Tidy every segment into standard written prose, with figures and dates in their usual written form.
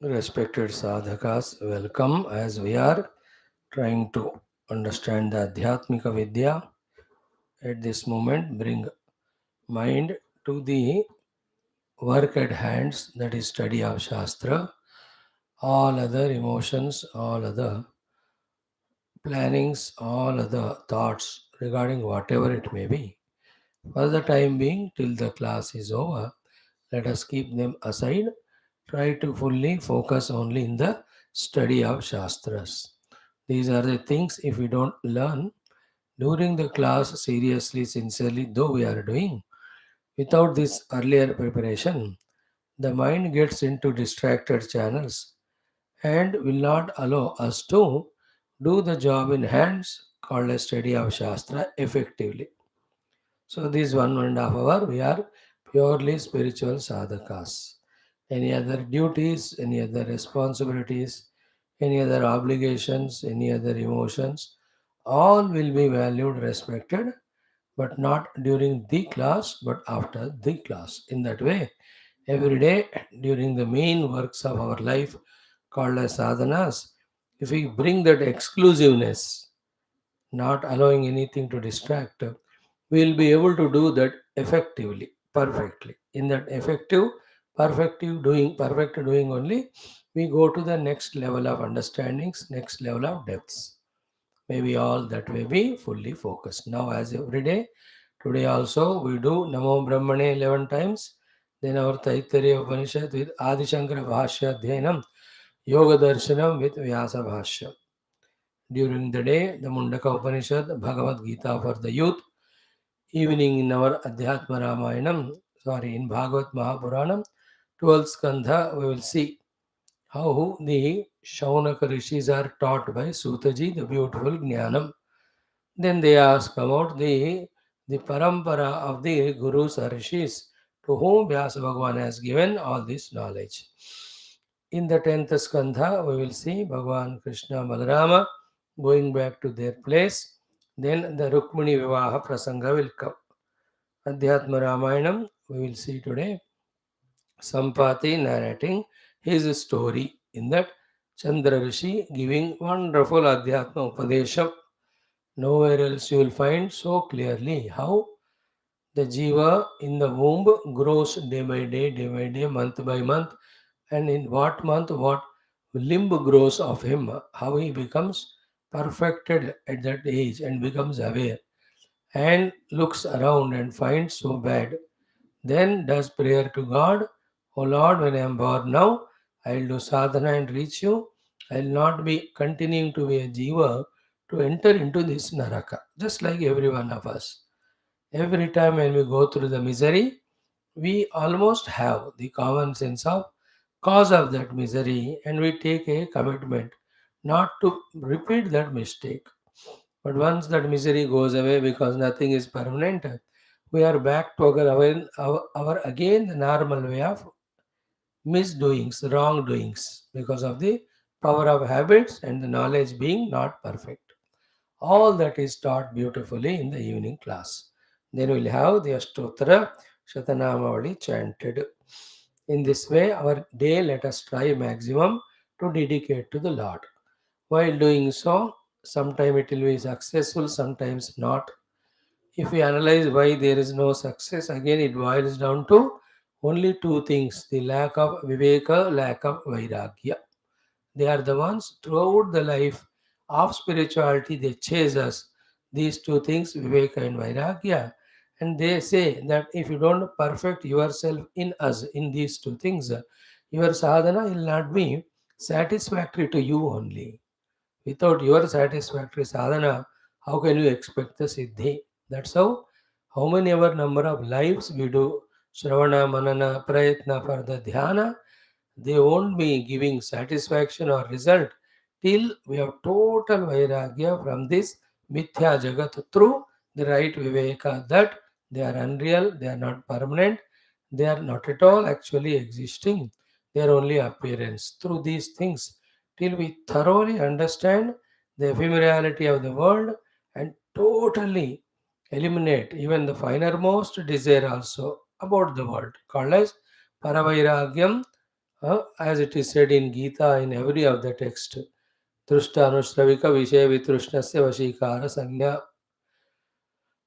Respected sadhakas, welcome as we are trying to understand the Adhyatmika Vidya. At this moment, bring mind to the work at hands, that is study of Shastra. All other emotions, all other plannings, all other thoughts regarding whatever it may be. For the time being, till the class is over, let us keep them aside. Try to fully focus only in the study of Shastras. These are the things if we don't learn during the class seriously, sincerely, though we are doing, without this earlier preparation, the mind gets into distracted channels and will not allow us to do the job in hands called a study of Shastra effectively. So this 1.5 hour we are purely spiritual sadhakas. Any other duties, any other responsibilities, any other obligations, any other emotions, all will be valued, respected, but not during the class, but after the class. In that way, every day during the main works of our life called as sadhanas, if we bring that exclusiveness, not allowing anything to distract, we will be able to do that effectively, perfectly. In that effective, perfect doing only, we go to the next level of understandings, next level of depths. Maybe all that may be fully focused. Now, as every day, today also we do Namo Brahmane 11 times. Then our Taittiriya Upanishad with Adi Shankara Bhashya Dhyanam, Yoga Darshanam with Vyasa Bhashya. During the day, the Mundaka Upanishad, Bhagavad Gita for the youth. Evening in our Adhyatma Ramayanam, in Bhagavad Mahapuranam, 12th Skandha, we will see how the Shaunaka rishis are taught by Sutaji, the beautiful Jnanam. Then they ask about the parampara of the Gurus or rishis to whom Vyasa Bhagavan has given all this knowledge. In the 10th Skandha, we will see Bhagavan Krishna Balarama going back to their place. Then the Rukmini Vivaha Prasanga will come. Adhyatma Ramayanam, we will see today Sampati narrating his story. In that, Chandra Rishi giving wonderful Adhyatma Upadesham. Nowhere else you will find so clearly how the jiva in the womb grows day by day, month by month, and in what month, what limb grows of him, how he becomes perfected at that age and becomes aware and looks around and finds so bad. Then does prayer to God, O Lord, when I am born now, I will do sadhana and reach you. I will not be continuing to be a jiva to enter into this naraka, just like every one of us. Every time when we go through the misery, we almost have the common sense of cause of that misery and we take a commitment not to repeat that mistake. But once that misery goes away because nothing is permanent, we are back to our again the normal way of misdoings, wrongdoings because of the power of habits and the knowledge being not perfect. All that is taught beautifully in the evening class. Then we'll have the Ashtottara Shatanamavali chanted. In this way, our day let us try maximum to dedicate to the Lord. While doing so, sometimes it will be successful, sometimes not. If we analyze why there is no success, again it boils down to only two things, the lack of viveka, lack of vairagya. They are the ones throughout the life of spirituality, they chase us. These two things, viveka and vairagya. And they say that if you don't perfect yourself in us, in these two things, your sadhana will not be satisfactory to you only. Without your satisfactory sadhana, how can you expect the siddhi? That's how many ever number of lives we do Shravana, Manana, Prayatna for the dhyana, They won't be giving satisfaction or result till we have total vairagya from this mithya jagat through the right viveka that they are unreal, they are not permanent, they are not at all actually existing, they are only appearance. Through these things, till we thoroughly understand the ephemerality of the world and totally eliminate even the finermost desire also about the world, called as Paravairagyam, as it is said in Gita in every of the text. Drushta Anushravika Vishaya Vitrushnasya Vashikara Sanya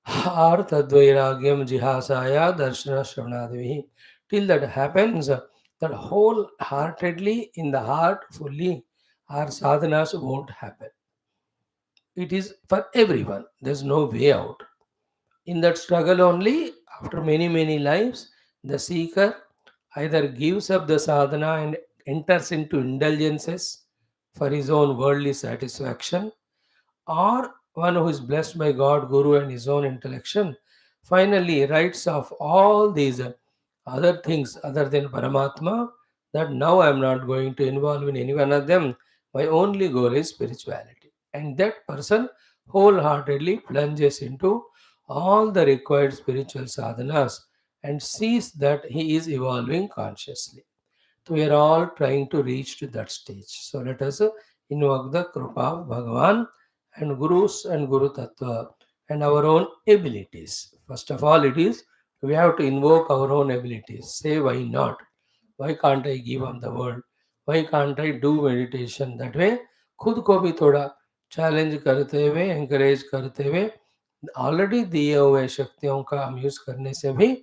Arthadvairagyam Jihasaya Darshana Shravanadevi. Till that happens, that wholeheartedly in the heart fully, our sadhanas won't happen. It is for everyone. There's no way out. In that struggle only, after many, many lives, the seeker either gives up the sadhana and enters into indulgences for his own worldly satisfaction, or one who is blessed by God, Guru, and his own intellection, finally writes off all these other things other than Paramatma, that now I am not going to involve in any one of them. My only goal is spirituality. And that person wholeheartedly plunges into all the required spiritual sadhanas and sees that he is evolving consciously. So we are all trying to reach to that stage. So let us invoke the Krupa of Bhagavan and Gurus and Guru Tattva and our own abilities. First of all, it is we have to invoke our own abilities. Say, why not? Why can't I give up the world? Why can't I do meditation? That way, खुद को भी थोड़ा challenge करते हुए, encourage करते हुए, already दिए हुए शक्तियों का हम यूज करने से भी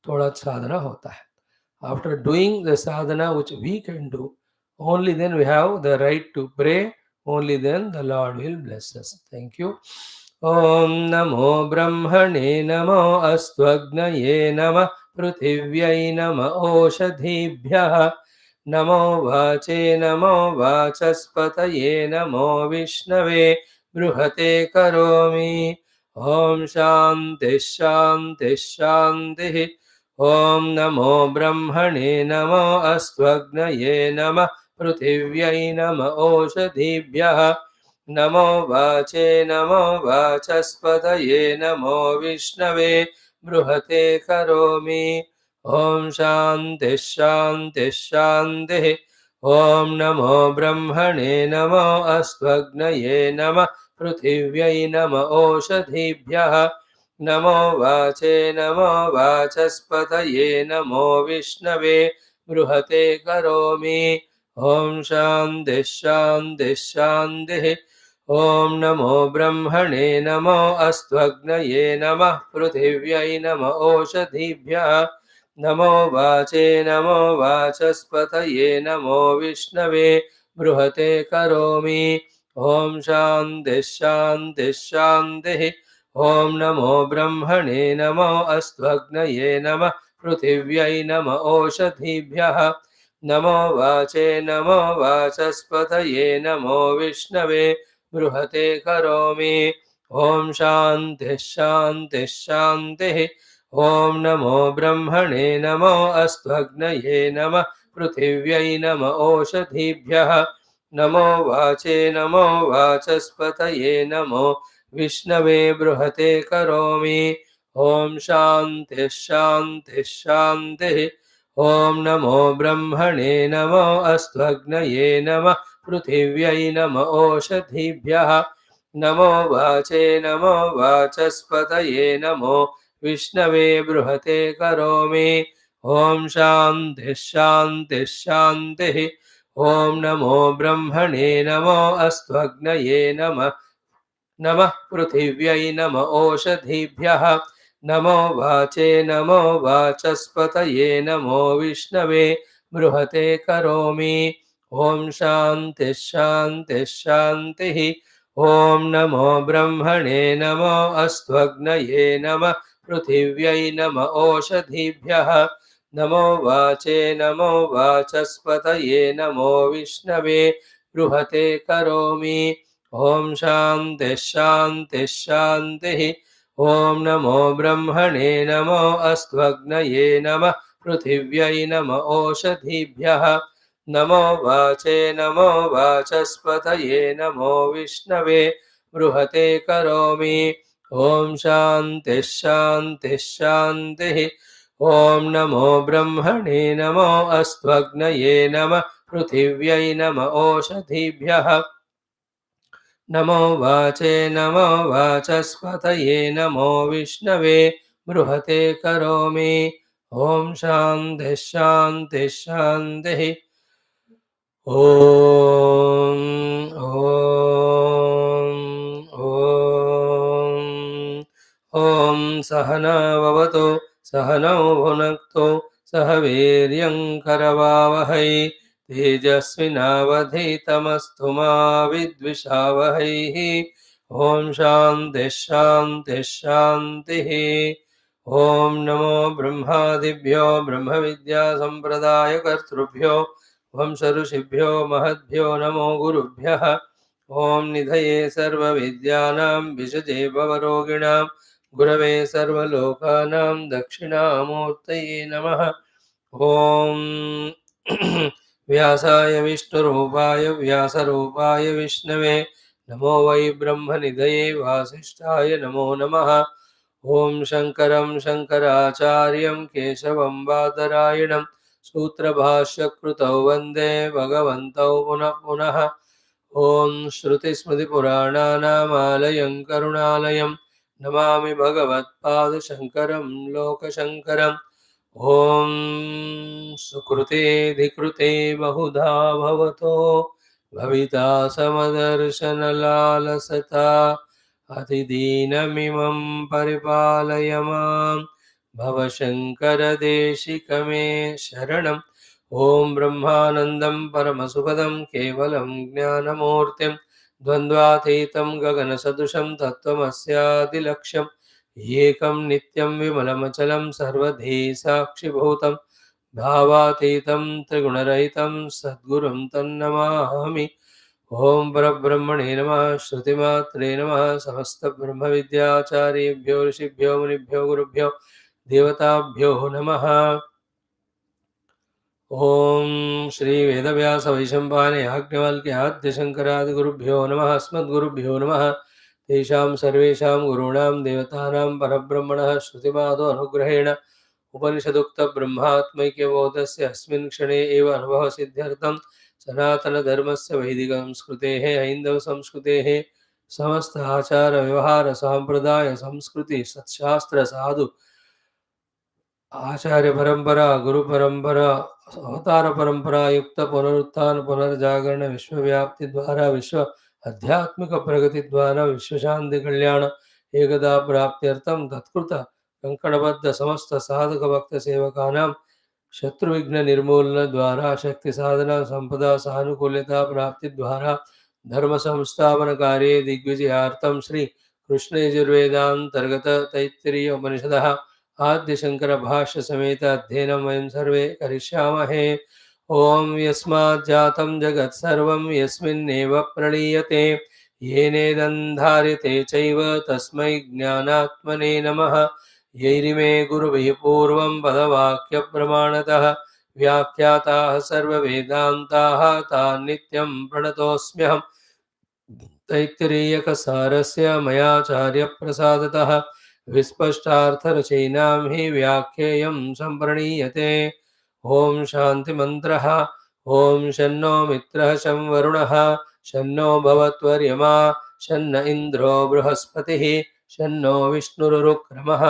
थोड़ा साधना होता है. After doing the sadhana which we can do, only then we have the right to pray, only then the Lord will bless us. Thank you. Om Namo Brahmane Namo Astvagnaye Nama Pruthivyai Nama Oshadhibhyah Namo Vache Namo Vachaspataye Namo Vishnave Bruhate Karomi. Om Shanti Shanti Shanti. ॐ नमो ब्रह्मणे नमो अस्त्वग्नये नमः पृथिव्यै नम ओषधीभ्यः नमो वाचे नमो वाचस्पतये नमो विष्णवे बृहते करोमि. ॐ शान्तिः शान्तिः शान्तिः. ॐ नमो ब्रह्मणे नमो अस्त्वग्नये नमः पृथिव्यै नम ओषधीभ्यः नमो वाचे नमो वाचस्पतये नमो विष्णवे बृहते करोमि. ॐ शान्तिः शान्तिः शान्तिः. ॐ नमो ब्रह्मणे नमो अस्त्वग्नये नमः पृथिव्यै नम ओषधीभ्यः नमो वाचे नमो वाचस्पतये नमो विष्णवे बृहते करोमि. ॐ शान्तिः शान्तिः शान्तिः. ॐ नमो ब्रह्मणे नमो अस्त्वग्नये नमः पृथिव्यै नम ओषधीभ्यः नमो वाचे नमो वाचस्पतये नमो विष्णवे बृहते करोमि. ॐ शान्तिः शान्तिः शान्तिः. ॐ नमो ब्रह्मणे नमो अस्त्वग्नये नमः पृथिव्यै नम ओषधीभ्यः नमो वाचे नमो वाचस्पतये नमो विष्णवे बृहते करोमि. ॐ शान्तिः शान्तिः शान्तिः. ॐ नमो ब्रह्मणे नमो अस्त्वग्नये नमः पृथिव्यै नम ओषधीभ्यः नमो वाचे नमो वाचस्पतये नमो विष्णवे बृहते करोमि. ॐ शान्तिः शान्तिः शान्तिः. ॐ नमो ब्रह्मणे नमो अस्त्वग्नये नमः नमः पृथिव्यै नम ओषधीभ्यः नमो वाचे नमो वाचस्पतये नमो विष्णवे बृहते करोमि. ॐ शान्तिः शान्तिः शान्तिः. ॐ नमो ब्रह्मणे नमो अस्त्वग्नये नमः पृथिव्यै नम ओषधीभ्यः नमो वाचे नमो वाचस्पतये नमो विष्णवे बृहते करोमि. ॐ शान्तिः शान्तिः शान्तिः. ॐ नमो ब्रह्मणे नमो अस्त्वग्नये नमः पृथिव्यै नम ओषधीभ्यः नमो वाचे नमो वाचस्पतये नमो विष्णवे बृहते करोमि। ॐ शान्तिः शान्तिः शान्तिः। ॐ नमो ब्रह्मणे नमो अस्त्वग्नये नमः पृथिव्यै नम ओषधीभ्यः नमो वाचे नमो वाचस्पतये नमो विष्णवे बृहते करोमि। ॐ शान्तिः शान्तिः शान्तिः। ॐ ॐ सहना भवतु सहनौ भुनक्तु सह वीर्यं करवावहै तेजस्विनावधीतमस्तु मा विद्विषावहैः। ॐ शान्तिः शान्तिः शान्तिः। ॐ नमो ब्रह्मादिभ्यो ब्रह्मविद्यासम्प्रदायकर्तृभ्यो वंशऋषिभ्यो महद्भ्यो नमो गुरुभ्यः। ॐ निधये सर्वविद्यानां विषजे भवरोगिणां गुरवे सर्वलोकानां दक्षिणामूर्तये नमः। ॐ व्यासाय विष्णुरूपाय व्यासरूपाय विष्णवे नमो वै ब्रह्मनिधये वासिष्ठाय नमो नमः। ॐ शङ्करं शङ्कराचार्यं केशवं बादरायणं सूत्रभाष्यकृतौ वन्दे भगवन्तौ पुनः पुनः। ॐ श्रुतिस्मृतिपुराणानामालयं करुणालयं नमामि भगवत्पादशङ्करं लोकशङ्करम्। ॐ सुकृतेऽधिकृते बहुधा भवतो भविता समदर्शनलालसता अतिदीनमिमं परिपालय मां भवशङ्करदेशिकमे शरणम्। ॐ ब्रह्मानन्दं परमसुखदं केवलं ज्ञानमूर्तिं द्वन्द्वातीतं गगनसदृशं तत्त्वमस्यादिलक्ष्यम् एकं नित्यं विमलमचलं सर्वधी साक्षिभूतं भावातीतं त्रिगुणरहितं सद्गुरुं तन्नमामि। ॐ परब्रह्मणे नमः श्रुतिमात्रे नमः समस्तब्रह्मविद्याचार्येभ्यो ऋषिभ्यो मुनिभ्यो गुरुभ्यो देवताभ्यो नमः। ॐ श्री वेदव्यास वैशम्पायन याज्ञवल्क्य आद्यशङ्करादिगुरुभ्यो नमः। अस्मद्गुरुभ्यो नमः। तेषां सर्वेषां गुरूणां देवतानां परब्रह्मणः श्रुतिमादो अनुग्रहेण उपनिषदुक्तब्रह्मात्मैक्यबोधस्य अस्मिन् क्षणे एव अनुभवसिद्ध्यर्थं सनातनधर्मस्य वैदिकसंस्कृतेः हैन्दवसंस्कृतेः समस्त आचारव्यवहारसाम्प्रदायसंस्कृति सत्शास्त्रसाधु आचार्य परंपरा गुरु परंपरा अवतार परंपरा युक्त पुनरुत्थान पुनर्जागरण विश्वव्याप्ति द्वारा विश्व आध्यात्मिक प्रगति द्वारा विश्व शांति कल्याण एकदा प्राप्त्यर्थं तत्कृत कंकणबद्ध समस्त साधक भक्त सेवकानां शत्रुविघ्न निर्मूलन द्वारा शक्ति साधना संपदा सानुकूल्यता प्राप्ति द्वारा धर्म संस्थापन कार्ये दिग्विजयार्थं श्री कृष्ण यजुर्वेदांतर्गत तैत्तिरीय उपनिषदः आद्य शंकर भाष्य समेत अध्ययनं वयं सर्वे करिष्यामहे। ओम यस्मात् जातं जगत् सर्वं यस्मिन्नेव प्रणीयते येनेदं धार्यते चैव तस्मै ज्ञानात्मने नमः। यैरिमे गुरुभिः पूर्वं पदवाक्यप्रमाणतः व्याख्याताः सर्ववेदान्ताः तान् नित्यं प्रणतोऽस्म्यहम्। तैत्तिरीयकसारस्य मयाचार्यप्रसादतः विस्पष्टार्थरचयिनां हि व्याख्येयं सम्प्रणीयते। ॐ शान्तिमन्त्रः। ॐ शन्नो मित्रः शं वरुणः शन्नो भवत्वर्यमा शन्न इन्द्रो बृहस्पतिः शन्नो विष्णुरुक्रमः।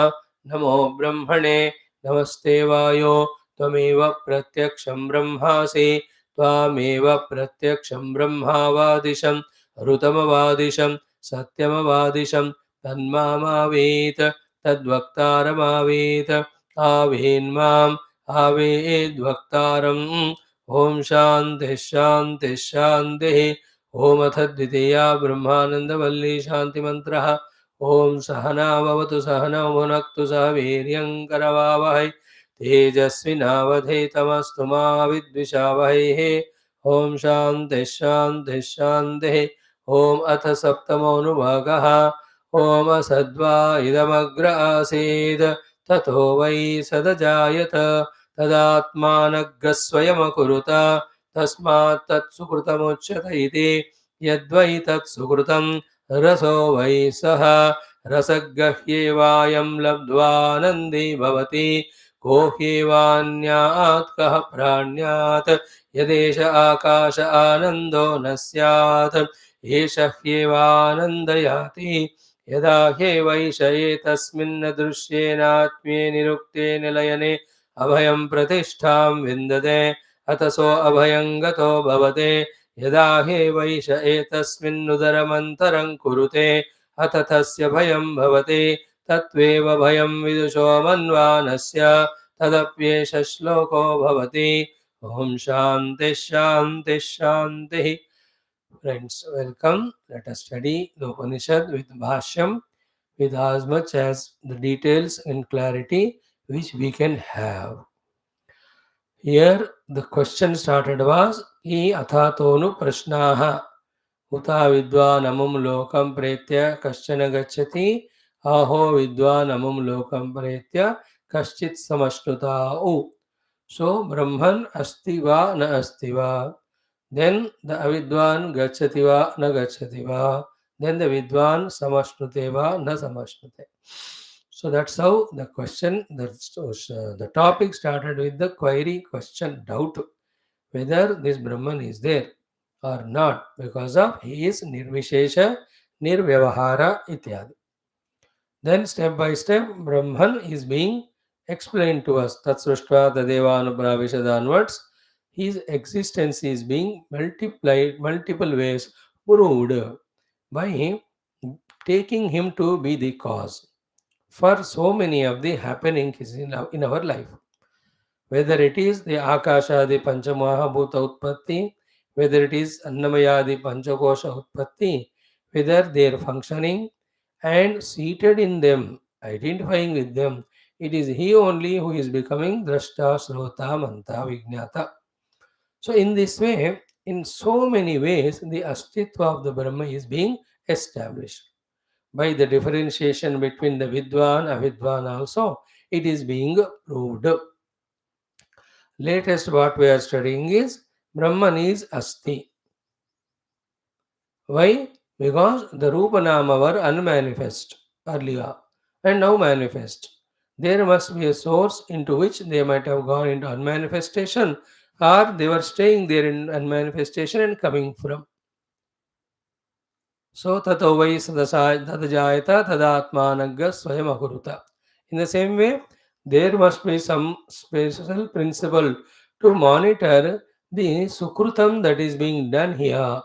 नमो ब्रह्मणे नमस्ते वायो त्वमेव प्रत्यक्षं ब्रह्मासि त्वामेव प्रत्यक्षं ब्रह्मावादिशं ऋतमवादिशं सत्यमवादिशं तन्मामावेत तद्वक्तारमावेत आवेन्माम् आवेद्वक्तारम्। ॐ शान्तिः शान्तिः शान्तिः। ॐ अथ द्वितीया ब्रह्मानन्दवल्ली शान्तिमन्त्रः। ॐ सहना भवतु सहनौ भुनक्तु सह वीर्यं करवावहै तेजस्विनावधीतमस्तु मा विद्विषावहैः। ॐ शान्तिः शान्तिः शान्तिः। ॐ अथ सप्तमोऽनुभागः। ॐ असद्वा इदमग्र आसीत् ततो वै सदजायत तदात्मानग्रस्वयमकुरुत तस्मात् तत्सुकृतमुच्यत इति यद्वै तत्सुकृतं रसो वै सः रसगह्येवायं लब्ध्वानन्दी भवति को ह्येवान्यात् कः प्राण्यात् यदेष आकाश आनन्दो न स्यात् एष ह्येवानन्दयाति यदा ह्येवैष एतस्मिन् दृश्येनात्म्ये निरुक्ते निलयने अभयं प्रतिष्ठां विन्दते अथ सो अभयं गतो भवते यदा ह्येवैष एतस्मिन्नुदरमन्तरं कुरुते अथ तस्य भयं भवति तत्त्वेव भयं विदुषो मन्वानस्य तदप्येष श्लोको भवति ॐ शान्तिः शान्तिः शान्तिः. Friends, welcome. Let us study the Upanishad with Bhashyam with as much as the details and clarity which we can have. Here the question started was Ki athatonu prashnaha uta vidvanamum lokam pretya kaschana gacchati aho vidvanamum lokam pretya kaschit samashnuta. So Brahman asti va na asti va. Then the avidwan gacchati va na gacchati va. Then the vidwan samashnute va na samashnute. So that's how the question, the topic started with the query, question, doubt whether this Brahman is there or not because of he is nirvishesha, nirvyavahara ityadi. Then step by step Brahman is being explained to us. Tatsrushva Tadevanupravishad onwards, his existence is being multiplied multiple ways proved by taking him to be the cause for so many of the happenings in our life. Whether it is the Akashadi Panchamahabhuta Utpatti, whether it is Annamayadi Panchakosha Utpatti, whether they are functioning and seated in them, identifying with them, it is he only who is becoming Drashta, Shrota, Manta, Vijnata. So, in this way, in so many ways, the Astitva of the Brahma is being established. By the differentiation between the Vidwan, Avidwan also, it is being proved. Latest what we are studying is Brahman is Asti. Why? Because the Rupanama were unmanifest earlier and now manifest. There must be a source into which they might have gone into unmanifestation or they were staying there in unmanifestation and coming from. So tato vai tadajayata tadatmanagga swayam akuruta. In the same way, there must be some special principle to monitor the sukrutam that is being done here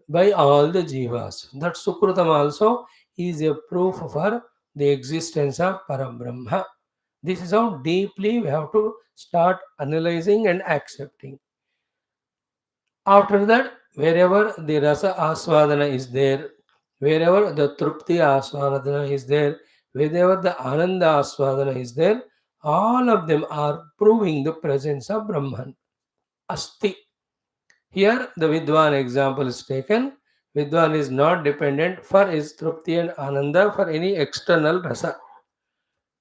by all the jivas. That sukrutam also is a proof for the existence of Parabrahma. This is how deeply we have to start analyzing and accepting. After that, wherever the rasa aswadana is there, wherever the trupti aswadana is there, wherever the ananda aswadana is there, all of them are proving the presence of Brahman. Asti. Here, the Vidwan example is taken. Vidwan is not dependent for his trupti and ananda for any external rasa.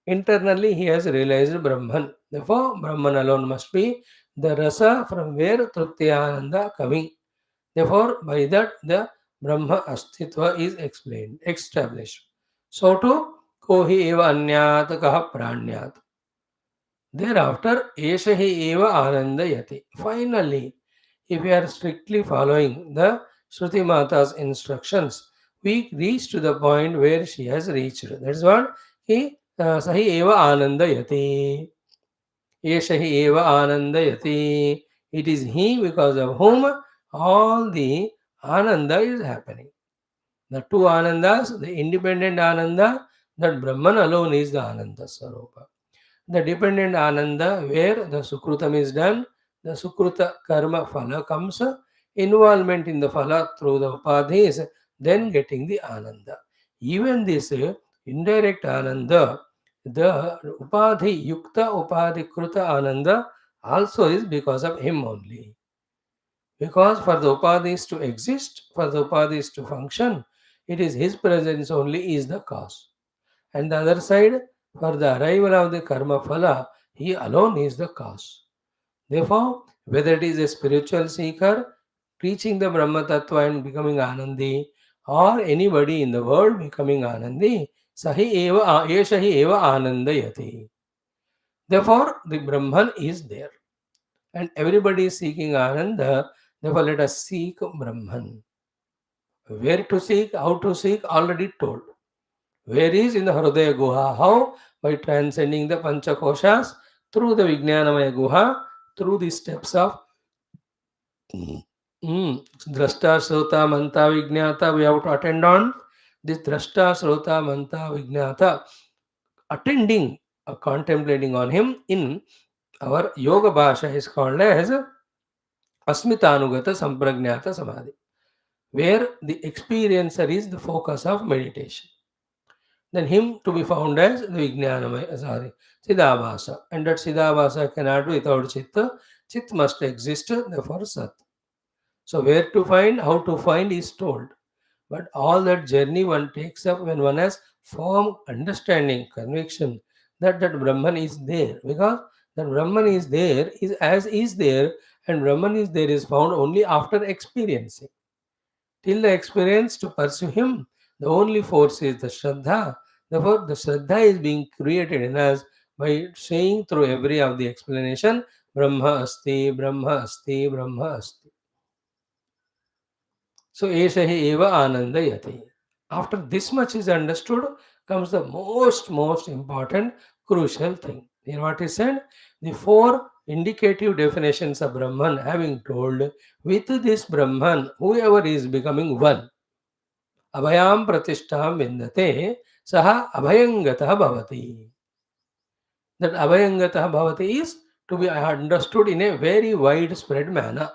Internally, he has realized Brahman. Therefore, Brahman alone must be the rasa from where trupti ananda coming. Therefore, by that the Brahma Astitva is explained, established. So to Kohi eva anyat kaha pranyat. Thereafter, Eshahi eva anandayati. Finally, if we are strictly following the Shruti Mata's instructions, we reach to the point where she has reached. That is what he Sahi eva anandayati. Eshahi eva anandayati. It is he because of whom all the ananda is happening. The two anandas, the independent ananda, that Brahman alone is the ananda sarupa. The dependent ananda, where the sukrutam is done, the sukruta karma phala comes, involvement in the phala through the upadhis, then getting the ananda. Even this indirect ananda, the upadhi, yukta upadhi kruta ananda, also is because of him only. Because for the upadhis to exist, for the upadhis to function, it is his presence only is the cause. And the other side, for the arrival of the karma phala, he alone is the cause. Therefore, whether it is a spiritual seeker teaching the Brahma Tattva and becoming Anandi, or anybody in the world becoming Anandi, Sahi eva Eshahi eva Anandayati. Therefore, the Brahman is there. And everybody is seeking Ananda. Therefore, let us seek Brahman. Where to seek, how to seek, already told. Where is in the Hridaya Guha? How? By transcending the Panchakoshas through the Vijnanamaya Guha, through the steps of Drashta, Srota, Manta, Vijnata. We have to attend on this Drashta, Srota, Manta, Vijnata. Attending, contemplating on him in our Yoga Bhasha is called as Asmitanugata Sampragnata Samadhi, where the experiencer is the focus of meditation. Then him to be found as the Vijnanamaya, Siddhavasa. And that Siddhavasa cannot be without Chitta. Chit must exist, therefore Sat. So where to find, how to find is told. But all that journey one takes up when one has firm understanding, conviction that Brahman is there. Because that Brahman is there, is there, and Brahman is there is found only after experiencing. Till the experience to pursue him, the only force is the Shraddha. Therefore, the Shraddha is being created in us by saying through every of the explanation, Brahma Asti, Brahma Asti, Brahma Asti. So, Eshahi Eva Anandayati. After this much is understood, comes the most important crucial thing. Here what is said, the four indicative definitions of Brahman having told, with this Brahman, whoever is becoming one, Abhayam Pratishtham Vindate, Saha Abhayangatah Bhavati. That Abhayangatah Bhavati is to be understood in a very widespread manner.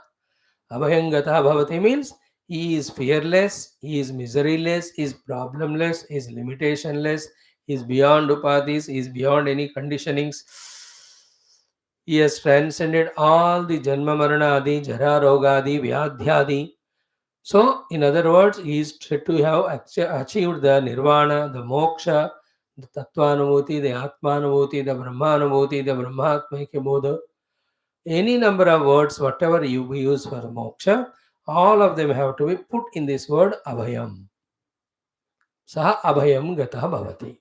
Abhayangatah Bhavati means he is fearless, he is miseryless, he is problemless, he is limitationless, he is beyond upadhis, he is beyond any conditionings. He has transcended all the Janma Marana Adi, Jara Roga Adi, Vyadhya Adi. So, in other words, he is said to have achieved the Nirvana, the Moksha, the Tattvanuvuti, the Atmanuvuti, the Brahmanuvuti, the Brahmatmaikya Bodha. Any number of words, whatever you use for moksha, all of them have to be put in this word abhayam. Saha abhayam gatah bhavati.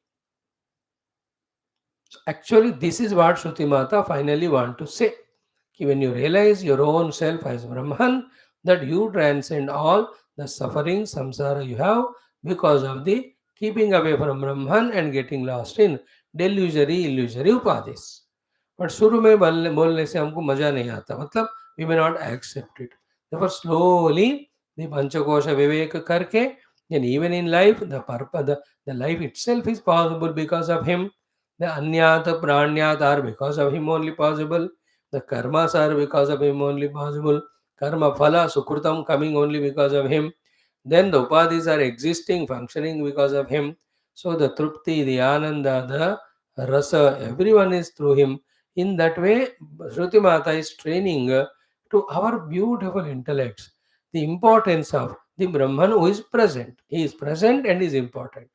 Actually, this is what Shruti Mata finally want to say. When you realize your own self as Brahman, that you transcend all the suffering, samsara you have because of the keeping away from Brahman and getting lost in illusory upadhis. But शुरू में बोलने से हमको मजा नहीं आता, मतलब we may not accept it. Therefore, slowly the panchakosha viveka karke, then even in life the purpose, the life itself is possible because of him. The anyat pranyat are because of him only possible. The karmas are because of him only possible. Karma phala sukrutam coming only because of him. Then the upadhis are existing, functioning because of him. So the trupti, the ananda, the rasa, everyone is through him. In that way, Shruti Mata is training to our beautiful intellects the importance of the Brahman who is present. He is present and is important.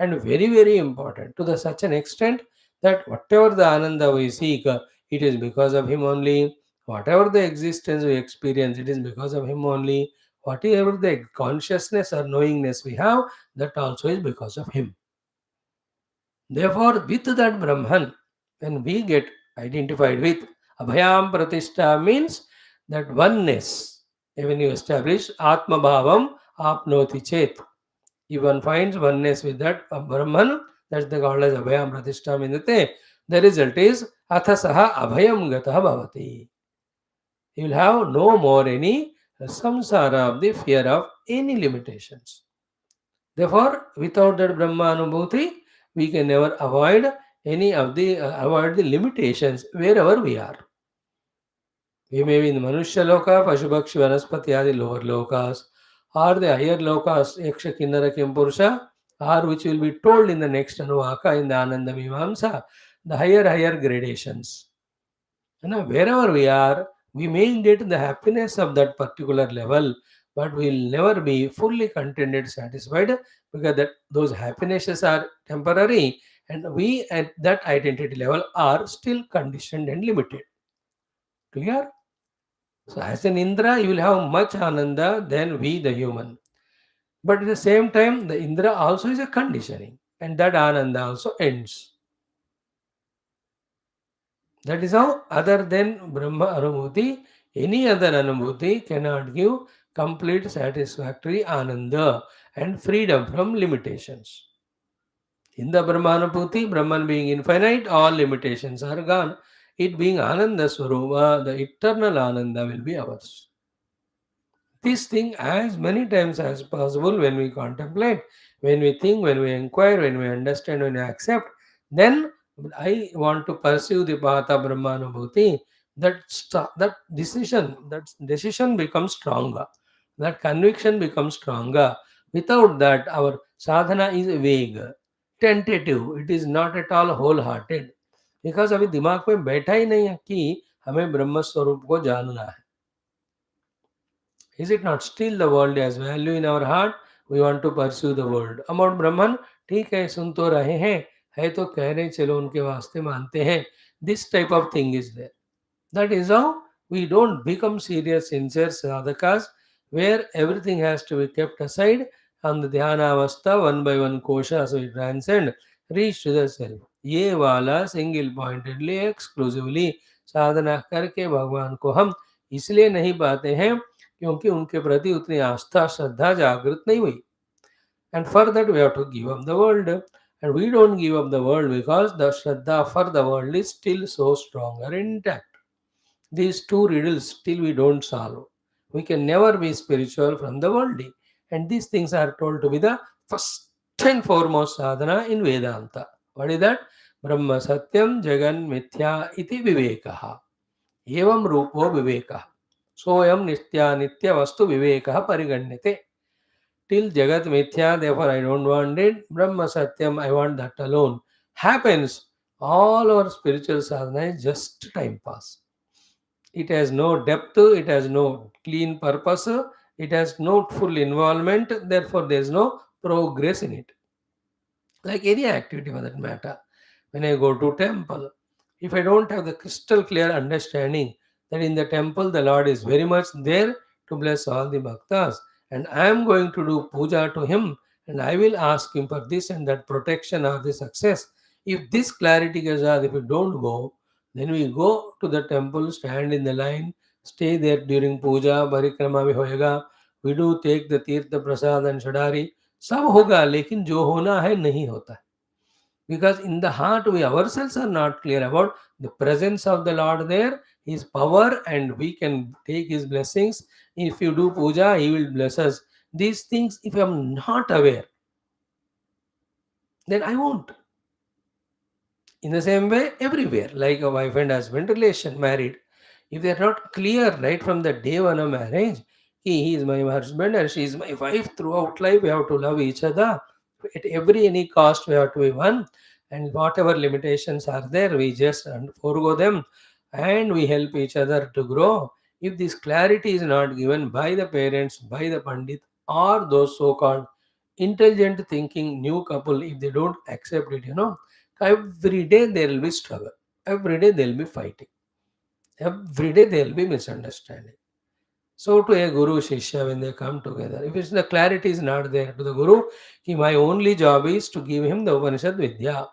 And very, very important to the such an extent that whatever the Ananda we seek, it is because of him only. Whatever the existence we experience, it is because of him only. Whatever the consciousness or knowingness we have, that also is because of him. Therefore, with that Brahman, when we get identified with Abhayam Pratishta means that oneness. When you establish Atma Bhavam Apnoti Chet, if one finds oneness with that Brahman, that's the called as Abhayam Pratishta Mindate. The result is Athasaha Abhayam Gatah Bhavati. You will have no more any samsara of the fear of any limitations. Therefore, without that Brahma Anubhuti, we can never avoid any of the avoid the limitations wherever we are. We may be in the Manushya Loka, Pashubhakshi, Vanaspati, the lower lokas, or the higher lokas, Yaksha, Kinnara, Kimpurusha, or which will be told in the next Anuvaka in the Ananda Mimamsa, the higher gradations. And wherever we are, we may get the happiness of that particular level, but we will never be fully contented, satisfied, because those happinesses are temporary, and we at that identity level are still conditioned and limited. Clear? So as an Indra, you will have much Ananda than we the human. But at the same time, the Indra also is a conditioning. And that Ananda also ends. That is how, other than Brahma Anubhuti, any other Anubhuti cannot give complete satisfactory Ananda and freedom from limitations. In the Brahmanupati, Brahman being infinite, all limitations are gone. It being Ananda Swarupa, the eternal Ananda will be ours. This thing as many times as possible when we contemplate, when we think, when we inquire, when we understand, when we accept, then I want to pursue the path of Brahmanubhuti. That decision becomes stronger. That conviction becomes stronger. Without that, our sadhana is vague, tentative. It is not at all wholehearted. Because अभी दिमाग में बैठा ही नहीं है कि हमें ब्रह्म स्वरूप को जानना है. Is it not? Still the world has value in our heart. We want to pursue the world. About Brahman, ठीक है सुन तो रहे हैं, है तो कह रहे हैं, चलो उनके वास्ते मानते हैं. This type of thing is there. That is how we don't become serious, sincere sadhakas, where everything has to be kept aside and the dhyana avastha one by one kosha, so we transcend, reach to the self. ये वाला single pointedly exclusively साधना करके भगवान को हम इसलिए नहीं पाते हैं क्योंकि उनके प्रति उतनी आस्था श्रद्धा जागृत नहीं हुई. And for that we have to give up the world, and we don't give up the world because the shraddha for the world is still so strong or intact. These two riddles still we don't solve. We can never be spiritual from the worldly. And these things are told to be the first and foremost sadhana in Vedanta. What is that? Brahma Satyam Jagan Mithya iti Vivekaha. Evam Rupo Vivekaha. Soyam Nitya Nitya Vastu Vivekaha Pariganyate. Till Jagat Mithya, therefore I don't want it. Brahma Satyam, I want that alone. Happens. All our spiritual sadhana is just time pass. It has no depth, it has no clean purpose, it has no full involvement, therefore there is no progress in it. Like any activity for that matter. When I go to temple, if I don't have the crystal clear understanding that in the temple the Lord is very much there to bless all the bhaktas, and I am going to do puja to him, and I will ask him for this and that protection or the success. If this clarity gets out, if we don't go, then we go to the temple, stand in the line, stay there during puja, parikrama भी होएगा, we do take the तीर्थ प्रसाद and shadari, सब होगा लेकिन जो होना है नहीं होता है. Because in the heart we ourselves are not clear about the presence of the Lord there, his power, and we can take his blessings. If you do puja, he will bless us. These things, if I am not aware, then I won't. In the same way, everywhere, like a wife and husband relation, married, if they are not clear right from the day one of marriage, he is my husband and she is my wife throughout life, we have to love each other. At every any cost, we have to be one. And whatever limitations are there, we just forego them and we help each other to grow. If this clarity is not given by the parents, by the Pandit, or those so called intelligent thinking new couple, if they don't accept it, every day there will be struggle. Every day they will be fighting. Every day there will be misunderstanding. So to a guru shishya when they come together, if it's the clarity is not there to the guru, my only job is to give him the Upanishad Vidya.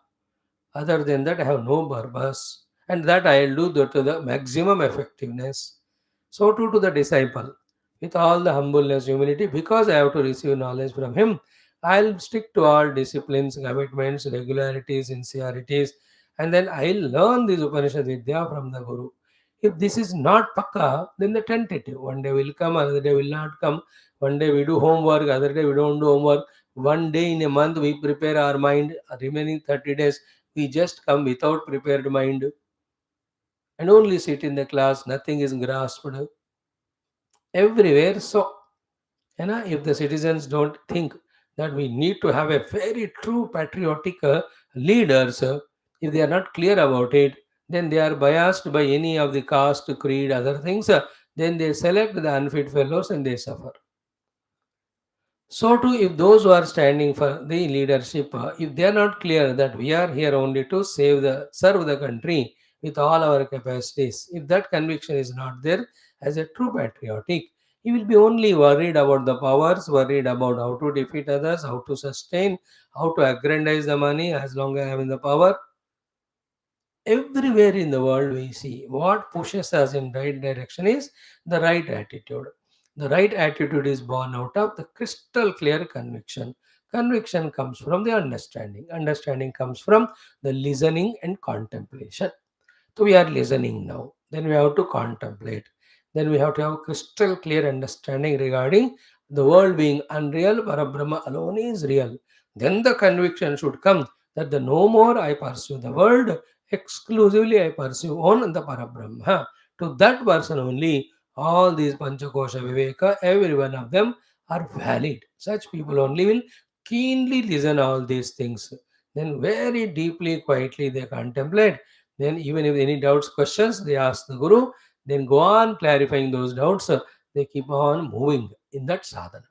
Other than that, I have no purpose. And that I will do to the maximum effectiveness. So too to the disciple, with all the humbleness, humility, because I have to receive knowledge from him, I'll stick to all disciplines, commitments, regularities, sincerities, and then I'll learn this Upanishad Vidya from the Guru. If this is not pakka, then the tentative. One day will come, another day will not come. One day we do homework, other day we don't do homework. One day in a month we prepare our mind, remaining 30 days we just come without prepared mind and only sit in the class, nothing is grasped everywhere. So, if the citizens don't think that we need to have a very true patriotic leaders, if they are not clear about it, then they are biased by any of the caste, creed, other things. Then they select the unfit fellows and they suffer. So too, if those who are standing for the leadership, if they are not clear that we are here only to serve the country, with all our capacities. If that conviction is not there as a true patriotic, he will be only worried about the powers, worried about how to defeat others, how to sustain, how to aggrandize the money as long as I am in the power. Everywhere in the world we see what pushes us in right direction is the right attitude. The right attitude is born out of the crystal clear conviction. Conviction comes from the understanding. Understanding comes from the listening and contemplation. So we are listening now. Then we have to contemplate. Then we have to have crystal clear understanding regarding the world being unreal, Parabrahma alone is real. Then the conviction should come that the no more I pursue the world, exclusively I pursue on the Parabrahma. To that person only, all these Panchakosha Viveka, every one of them are valid. Such people only will keenly listen all these things. Then very deeply, quietly they contemplate. Then even if any doubts, questions, they ask the Guru. Then go on clarifying those doubts. They keep on moving in that sadhana.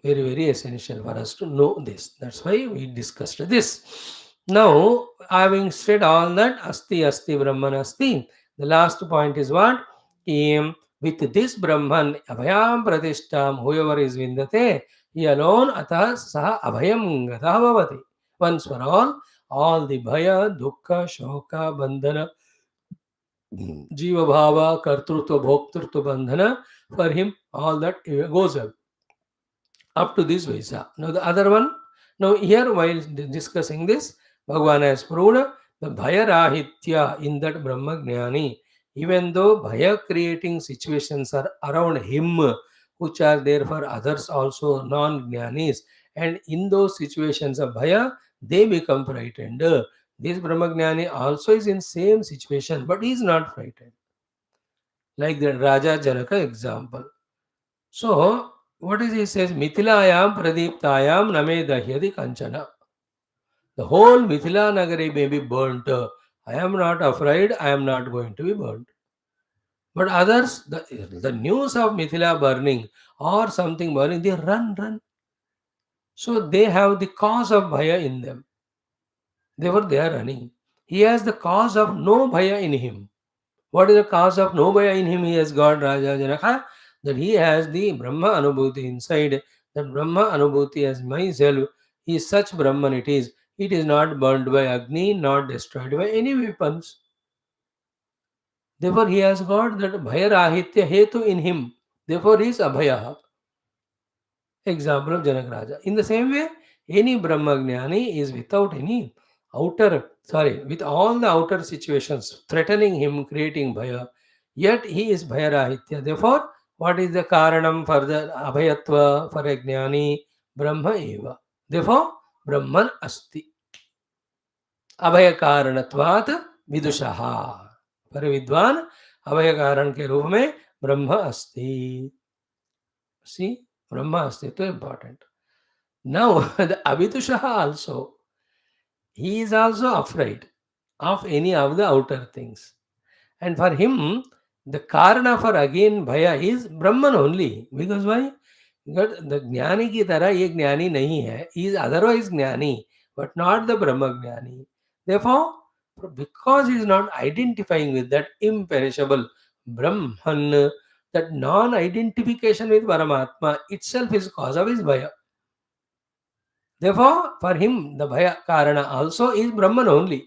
Very, very essential for us to know this. That's why we discussed this. Now, having said all that, Asti, Asti, Brahman, Asti, the last point is what? With this Brahman, Abhayam Pratishtam, whoever is Vindate, he alone, Atah Saha Abhayam Gata Bhavati. Once for all the Bhaya, Dukkha, Shoka, Bandhana, Jiva Bhava, Kartrutva, Bhoktrutva, Bandhana, for him, all that goes away up to this Vaisa. Now the other one, now here while discussing this, Bhagavan has proved the Bhaya Rahitya in that Brahma Jnani, even though Bhaya creating situations are around him, which are there for others also non-Jnanis, and in those situations of Bhaya, they become frightened. This Brahma Jnani also is in same situation, but he is not frightened. Like the Raja Janaka example. So, what is he says? Mithilayam pradiptayam name dahyadi kanchana. The whole Mithila Nagari may be burnt. I am not afraid, I am not going to be burnt. But others, the news of Mithila burning or something burning, they run. So they have the cause of Bhaya in them. Therefore, they are running. He has the cause of no Bhaya in him. What is the cause of no Bhaya in him? He has got Raja Janaka, that he has the Brahma Anubhuti inside. That Brahma Anubhuti as myself is such Brahman it is. It is not burned by Agni, not destroyed by any weapons. Therefore, he has got that Bhaya Rahitya Hetu in him. Therefore, he is Abhaya. Example of Janak Raja. In the same way, any Brahmagnani is without any with all the outer situations threatening him, creating Bhaya, yet he is Bhaya Rahitya. Therefore, what is the Karanam for the Abhayatva for a Jnani? Brahma Eva. Therefore, Brahman Asti. अभय कारणत्वात् विदुषः पर विद्वान अभय कारण के रूप में ब्रह्म अस्ति सी ब्रह्म अस्ति तो important now the avidusha also he is also afraid of any of the outer things and for him the karana for again bhaya is brahman only because why because the ज्ञानी की तरह ये ज्ञानी नहीं है he is otherwise ज्ञानी but not the brahma ज्ञानी therefore because he is not identifying with that imperishable brahman that non-identification with paramatma itself is cause of his bhaya therefore for him the bhaya karana also is brahman only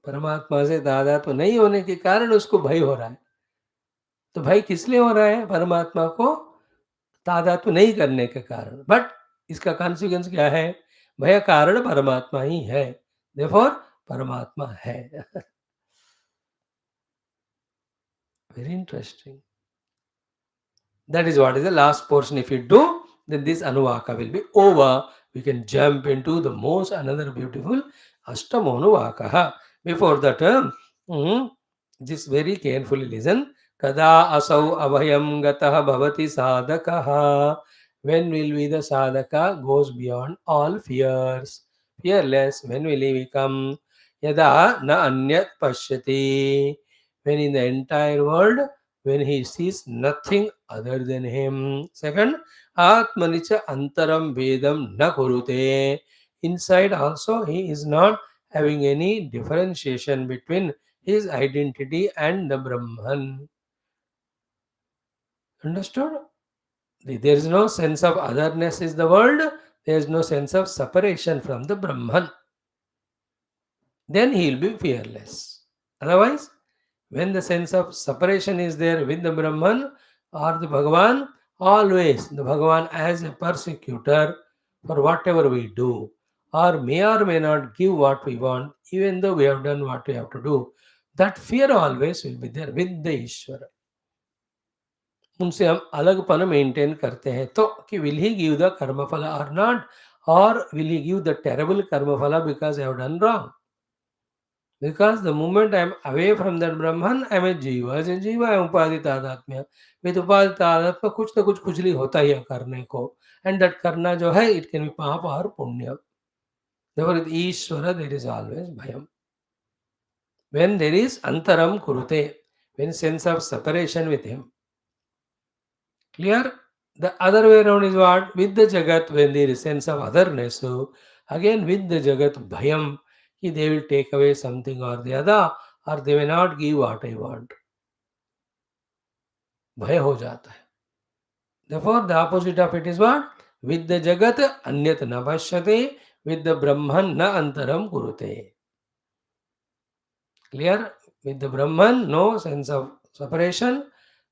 परमात्मा से दादा तो नहीं होने के कारण उसको भय हो रहा है तो भय किस लिए हो रहा है परमात्मा को तादात्म्य नहीं करने के कारण बट इसका कॉन्सिक्वेंस क्या है भय कारण परमात्मा ही है देयरफॉर परमात्मा है very interesting that is what is the last portion if you do then this anuvaka will be over we can jump into the most another beautiful ashtamo anuvaka before that this very carefully listen kada asau abhayam gatah bhavati sadakah when will be the sadhaka goes beyond all fears fearless when will he become yada na anyat pashyati when in the entire world when he sees nothing other than him. Second, Atmanicha antaram vedam na kurute. Inside also, he is not having any differentiation between his identity and the Brahman. Understood? There is no sense of otherness is the world. There is no sense of separation from the Brahman. Then he will be fearless. Otherwise, when the sense of separation is there with the Brahman or the Bhagavan, always the Bhagavan as a persecutor for whatever we do, or may not give what we want, even though we have done what we have to do. That fear always will be there with the Ishvara. उनसे हम अलगपन maintain करते हैं तो कि will he give the कर्मफल और not और will he give the terrible karmaphal because I have done wrong because the moment I am away from that Brahman, I am a Jiva. As a Jiva, I am Upadhi Tadatmya. With Upadhi Tadatmya, कुछ ना कुछ खुजली होता ही है करने को. And that करना जो है, it can be पाप और पुण्य. Therefore, with Ishvara, there is always bhayam. When there is antaram kurute, when sense of separation with him. Clear? The other way around is what? With the Jagat, when there is sense of otherness, so again with the Jagat, bhayam, कि they will take away something or the other, or they may not give what I want. भय हो जाता है. Therefore, the opposite of it is what? With the Jagat, anyat na pashyate, with the Brahman na antaram kurute. Clear? With the Brahman, no sense of separation,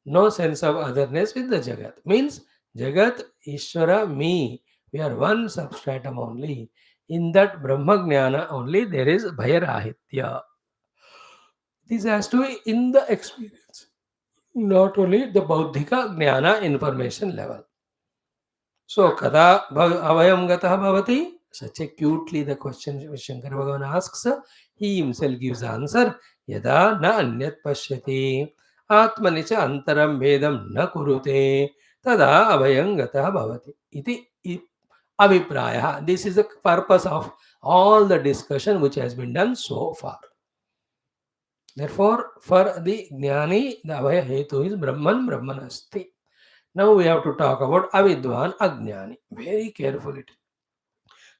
no sense of otherness with the Jagat. Means Jagat, Ishvara, me. We are one substratum only. In that Brahma Jnana only there is Bhairahitya. This has to be in the experience, not only the Bauddhika Jnana information level. So, kada avayam gatah bhavati? Such a cutely the question Shankara Bhagavan asks, he himself gives the answer. Yada na anyat pashyati atmani cha antaram vedam na kurute tada avayam gatah bhavati. Iti avipraya. This is the purpose of all the discussion which has been done so far. Therefore, for the Jnani, the Avaya Hetu is Brahman, Brahmanasti. Now we have to talk about Avidwan, Ajnani. Very carefully.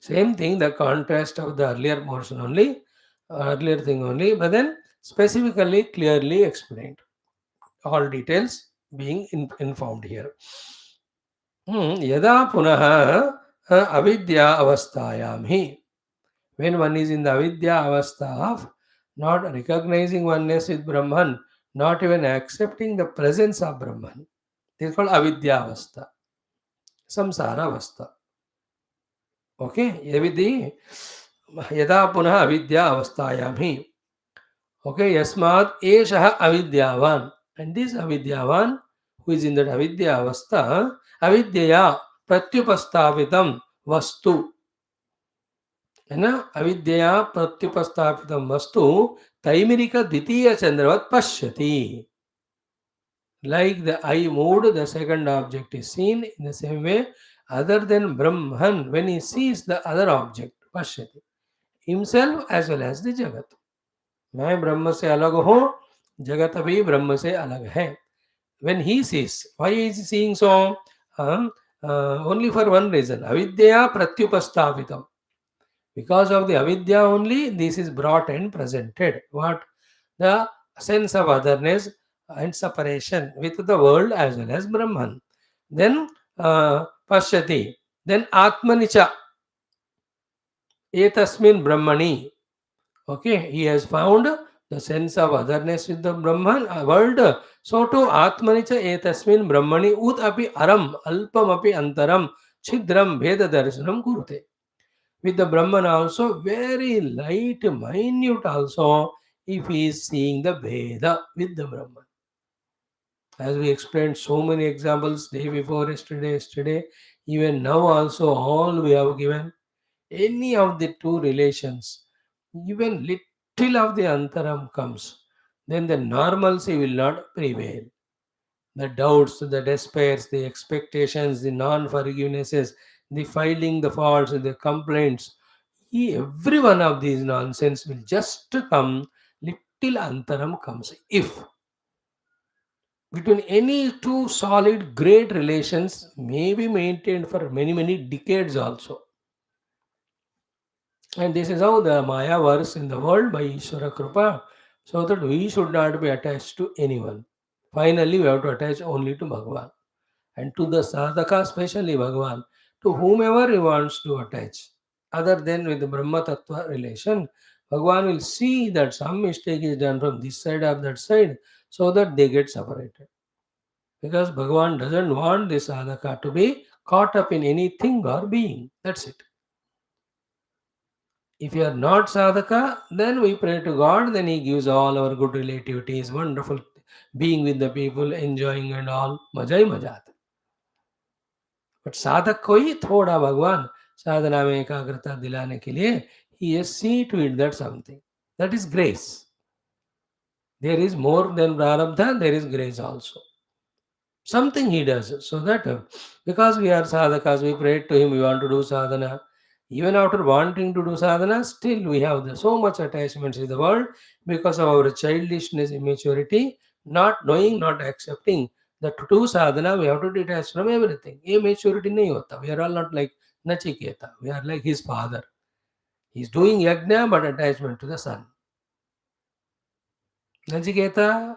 Same thing, the contrast of the earlier portion only, earlier thing only, but then specifically, clearly explained. All details being informed here. Yada punaha avidya avasthayam hi. When one is in the avidya avastha of not recognizing oneness with Brahman, not even accepting the presence of Brahman, this is called avidya avastha, samsara avastha. Okay, yada punah avidya avasthayam hi. Okay, yasmad eshaha avidyavan. And this avidyavan, who is in that avidya avastha, avidyaya pratyupastavitam vastu. है ना अविद्या प्रत्युपस्थापित वस्तु तैमिरिक द्वितीय चंद्रवत पश्यति like the eye moved the second object is seen in the same way other than Brahman when he sees the other object पश्यति himself as well as the jagat मैं ब्रह्म से अलग हूँ जगत भी ब्रह्म से अलग है when he sees why is he seeing so only for one reason avidya pratyupastapitam. Because of the avidya only, this is brought and presented. What? The sense of otherness and separation with the world as well as Brahman. Then Pashyati. Then Atmanicha. Etasmin Brahmani. Okay, he has found the sense of otherness with the Brahman world. So to Atmanicha Etasmin Brahmani Ut api aram alpam api antaram chidram veda darshanam kurute. With the Brahman also, very light, minute also, if he is seeing the Veda with the Brahman. As we explained so many examples day before yesterday, even now also all we have given, any of the two relations, even little of the antaram comes, then the normalcy will not prevail. The doubts, the despairs, the expectations, the non-forgivenesses, the filing the faults, the complaints, every one of these nonsense will just come, little antaram comes. If between any two solid, great relations may be maintained for many, many decades also. And this is how the Maya works in the world by Ishvara Krupa, so that we should not be attached to anyone. Finally, we have to attach only to Bhagavan. And to the sadhaka, especially Bhagavan, to whomever he wants to attach. Other than with the Brahma Tattva relation, Bhagavan will see that some mistake is done from this side or that side, so that they get separated. Because Bhagavan doesn't want this sadhaka to be caught up in anything or being. That's it. If you are not sadhaka, then we pray to God, then He gives all our good relativities, wonderful being with the people, enjoying and all. मजा ही मजा आता है. But साधक को ही थोड़ा भगवान साधना में एकाग्रता दिलाने के लिए he has seen to it that something. That is grace. There is more than prarabdha, there is grace also. Something he does so that because we are sadhakas, we pray to him, we want to do sadhana. Even after wanting to do sadhana, still we have so much attachments with the world because of our childishness, immaturity, not knowing, not accepting that to do sadhana we have to detach from everything. ये maturity नहीं होता. We are all not like Nachiketa. We are like his father. He is doing yajna but attachment to the son. Nachiketa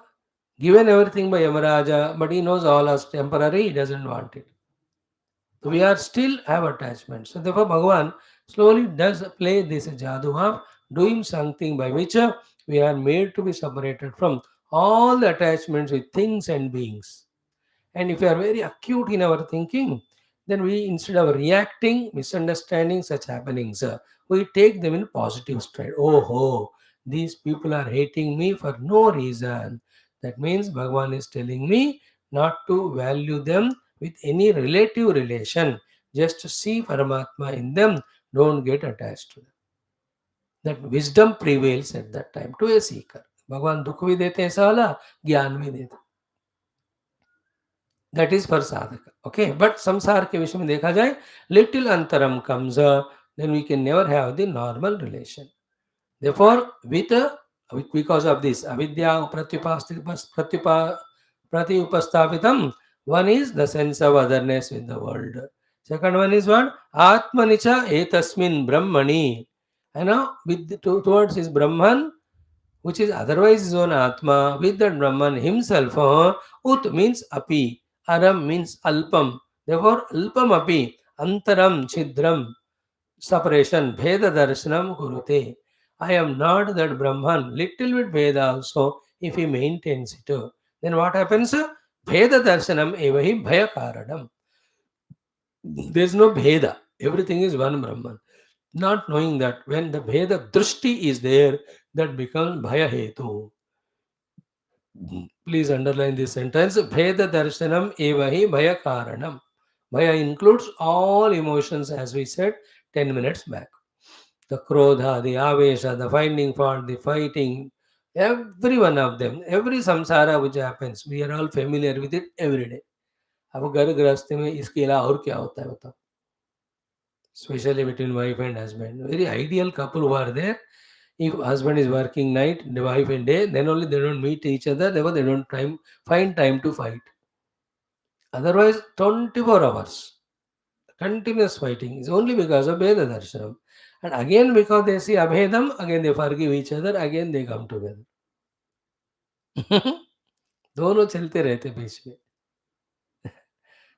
given everything by Yamaraja, but he knows all is temporary. He doesn't want it. We are still have attachment. So therefore Bhagavan slowly does play this jadoo of doing something by which we are made to be separated from all the attachments with things and beings. And if we are very acute in our thinking, then we, instead of reacting, misunderstanding such happenings, we take them in positive stride. Oh, ho, these people are hating me for no reason. That means Bhagavan is telling me not to value them with any relative relation. Just see Paramatma in them. Don't get attached to them. That wisdom prevails at that time to a seeker. भगवान दुख भी देते हैं ऐसा वाला, ज्ञान भी देते. That is for sadhaka. Okay, but samsara के विषय में देखा जाए, little antaram comes, then we can never have the normal relation. Therefore, because of this avidya pratyupastapitam, one is the sense of otherness with the world. Second one is what? Atmanicha etasmin brahmani. Towards his Brahman, which is otherwise his own Atma, with that Brahman himself. Ut means api, aram means alpam. Therefore, alpam api, antaram, chidram, separation, bheda darshanam kurute. I am not that Brahman, little bit bheda also, if he maintains it. Then what happens? Bheda darshanam evahi bhaya karanam. There is no bheda. Everything is one Brahman. Not knowing that when the bheda drishti is there, that becomes bhaya hetu. Please underline this sentence. Bheda darshanam evahi bhaya karanam. Bhaya includes all emotions as we said 10 minutes back. The krodha, the avesha, the finding fault, the fighting, every one of them, every samsara which happens, we are all familiar with it every day. अब घर गृहस्थी में इसके अलावा और क्या होता है बताओ? Especially between wife and husband. Very ideal couple who are there. If husband is working night, the wife in day, then only they don't meet each other, therefore they don't find time to fight. Otherwise, 24 hours, continuous fighting is only because of Veda Darshanam. And again, because they see Abhedam, again they forgive each other, again they come together. दोनों चलते रहते बीच में.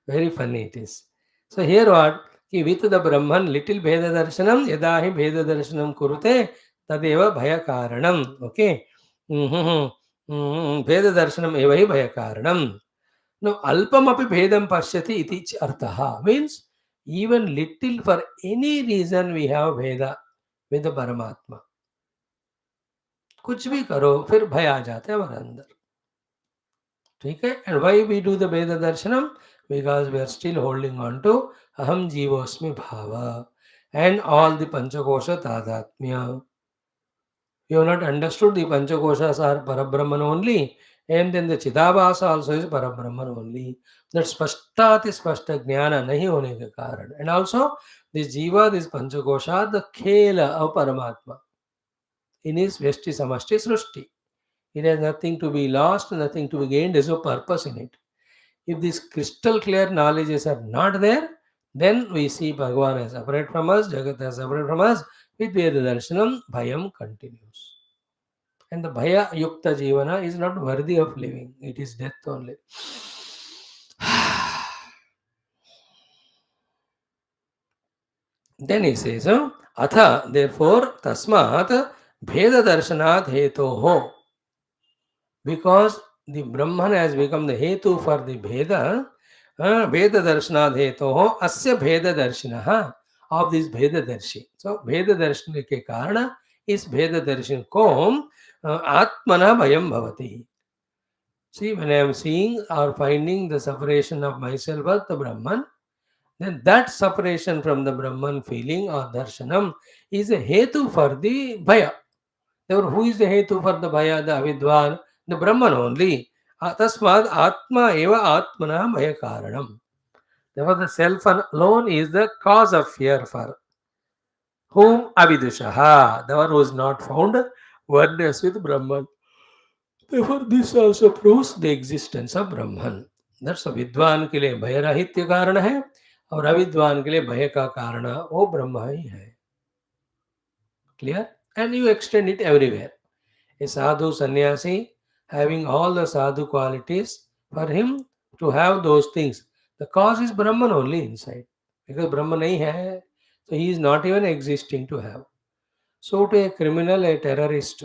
Very funny it is. So here what? Ki with the Brahman little Bheda Darshanam, yada hi Bheda Darshanam kurute, tadeva bhaya karanam. Okay. Bheda Darshanam eva hi bhaya karanam. Now, alpam api bhedam pashyati iti arthaha. Means, even little for any reason we have bheda with the Paramatma. कुछ भी करो फिर भय आ जाता है हमारे अंदर. ठीक है. And why we do the Veda Darshanam? Because we are still holding on to Aham Jivosmi Bhava and all the Panchakosha Tadatmya. You have not understood the Panchakoshas are Parabrahman only, and then the Chidabhasa also is Parabrahman only. That Spashtati Spashta Jnana nahi hone ke karan. And also, this Jiva, this Panchakosha, the Khela of Paramatma in his Vesti Samashti Srushti. It has nothing to be lost, nothing to be gained, there's no purpose in it. If these crystal clear knowledges are not there, then we see Bhagavan as separate from us, Jagat as separate from us, With Veda Darshanam, Bhayam continues. And the Bhaya Yukta Jivana is not worthy of living, it is death only. Then he says, Atha, therefore, Tasmat, Bheda Darshanat Hetoho. Because the Brahman has become the Hetu for the Bheda, Veda Darshanat Hetoho, Asya Bheda Darshinaha, of this Bheda Darshi. So, Bheda Darshan ke karana, is Bheda Darshan ko Atmana Bhayam Bhavati. See, when I am seeing or finding the separation of myself as the Brahman, then that separation from the Brahman feeling or darshanam is a hetu for the bhaya. Therefore, who is the hetu for the bhaya, the avidwan? The Brahman only. Tasmad atma eva atmana bhaya karanam. Therefore, the self alone is the cause of fear for whom avidushaha, the one who is not found oneness with Brahman. Therefore, this also proves the existence of Brahman. That's a विद्वान के लिए भय राहित्य कारण है और अविद्वान के लिए भय का कारण वो ब्रह्म ही है. Clear? And you extend it everywhere. A sadhu sannyasi having all the sadhu qualities, for him to have those things, the cause is Brahman only inside. Because Brahman nahi hai, so he is not even existing to have. So to a criminal, a terrorist,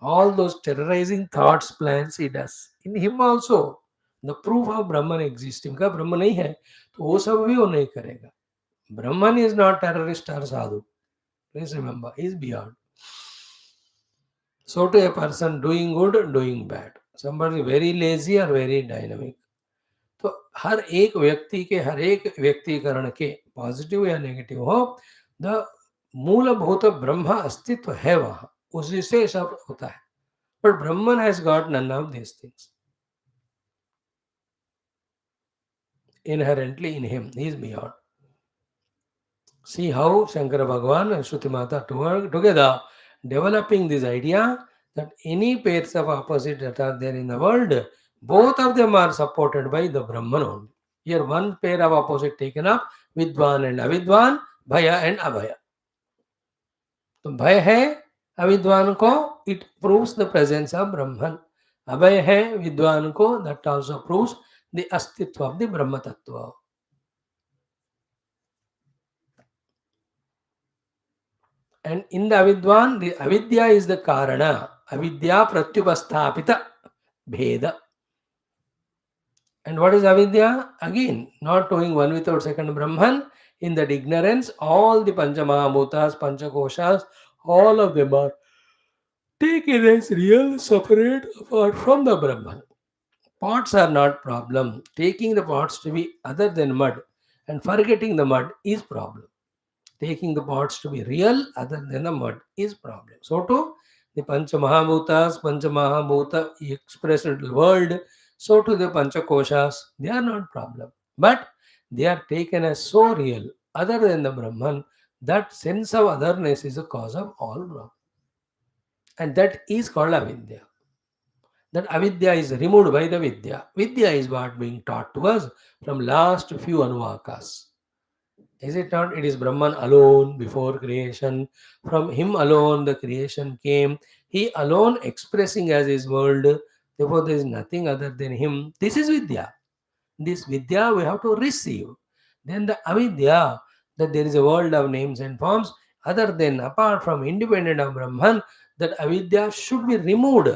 all those terrorizing thoughts, plans he does. In him also, the proof of Brahman existing. का ब्रह्म नहीं है तो वो सब भी वो नहीं करेगा. Brahman is not terrorist or sadhu. Please remember, he is beyond. So to a person doing good, doing bad. Somebody very lazy or very dynamic. तो हर एक व्यक्ति के हर एक व्यक्तिकरण के पॉजिटिव या नेगेटिव हो, द मूलभूत ब्रह्म अस्तित्व है वहाँ, उसी से सब होता है. But Brahman has got none of these things inherently in him. He is beyond. See how Shankara Bhagavan and Shruti Mata together developing this idea that any pairs of opposite that are there in the world, both of them are supported by the Brahman only. Here one pair of opposite taken up, Vidwan and Avidwan, Bhaya and Abhaya. तो भय है अविद्वान को, it proves the presence of Brahman. अभय है विद्वान को, that also proves the astitva of the Brahma tattva. And in the avidwan, the avidya is the karana. Avidya pratyupasthapita bheda. And what is avidya? Again, not knowing one without second Brahman. In that ignorance, all the Panchamahabhutas, Panchakoshas, all of them are taken as real, separate, apart from the Brahman. Pots are not problem. Taking the pots to be other than mud and forgetting the mud is problem. Taking the pots to be real other than the mud is problem. So too, the Panchamahabhutas, Panchamahabhuta expressed world, so too the Panchakoshas, they are not problem. But they are taken as so real, other than the Brahman, that sense of otherness is the cause of all Brahman. And that is called avidya. That avidya is removed by the vidya. Vidya is what being taught to us from last few anuvakas. Is it not? It is Brahman alone before creation. From him alone the creation came. He alone expressing as his world. Therefore there is nothing other than him. This is vidya. This vidya we have to receive. Then the avidya, that there is a world of names and forms other than, apart from, independent of Brahman, that avidya should be removed,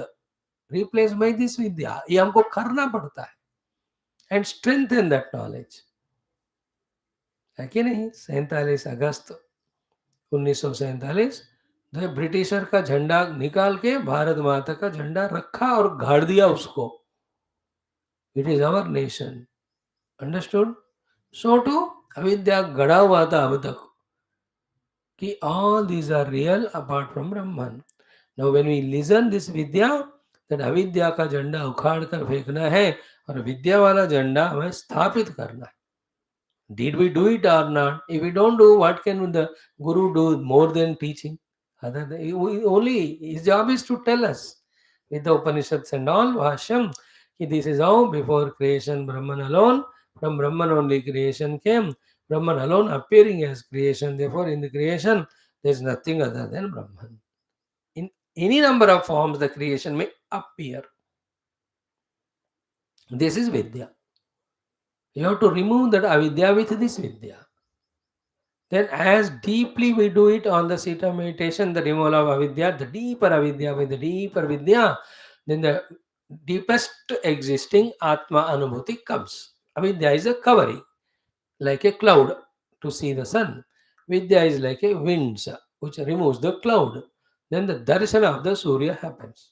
replaced by this vidya. ये हमको करना पड़ता है and strengthen that knowledge. है कि नहीं? 47 अगस्त 1947 तो britisher का झंडा निकाल के भारत माता का झंडा रखा और गाड़ दिया उसको. It is our nation. Understood? So to अविद्या गड़ा हुआ था अब तक कि all these are real apart from Brahman. Now when we listen this vidya, that अविद्या का झंडा उखाड़ कर फेंकना है और विद्या वाला झंडा हमें स्थापित करना है. Did we do it or not? If we don't do, what can the Guru do more than teaching? Only his job is to tell us with the Upanishads and all, Bhashyam, this is how before creation Brahman alone, from Brahman only creation came, Brahman alone appearing as creation. Therefore, in the creation, There is nothing other than Brahman. In any number of forms, the creation may appear. This is Vidya. You have to remove that avidya with this Vidya. Then, as deeply we do it on the seat of meditation, the removal of avidya, the deeper avidya with the deeper vidya, then the deepest existing Atma Anubhuti comes. Avidya is a covering, like a cloud to see the sun. Vidya is like a wind which removes the cloud. Then the darshan of the Surya happens.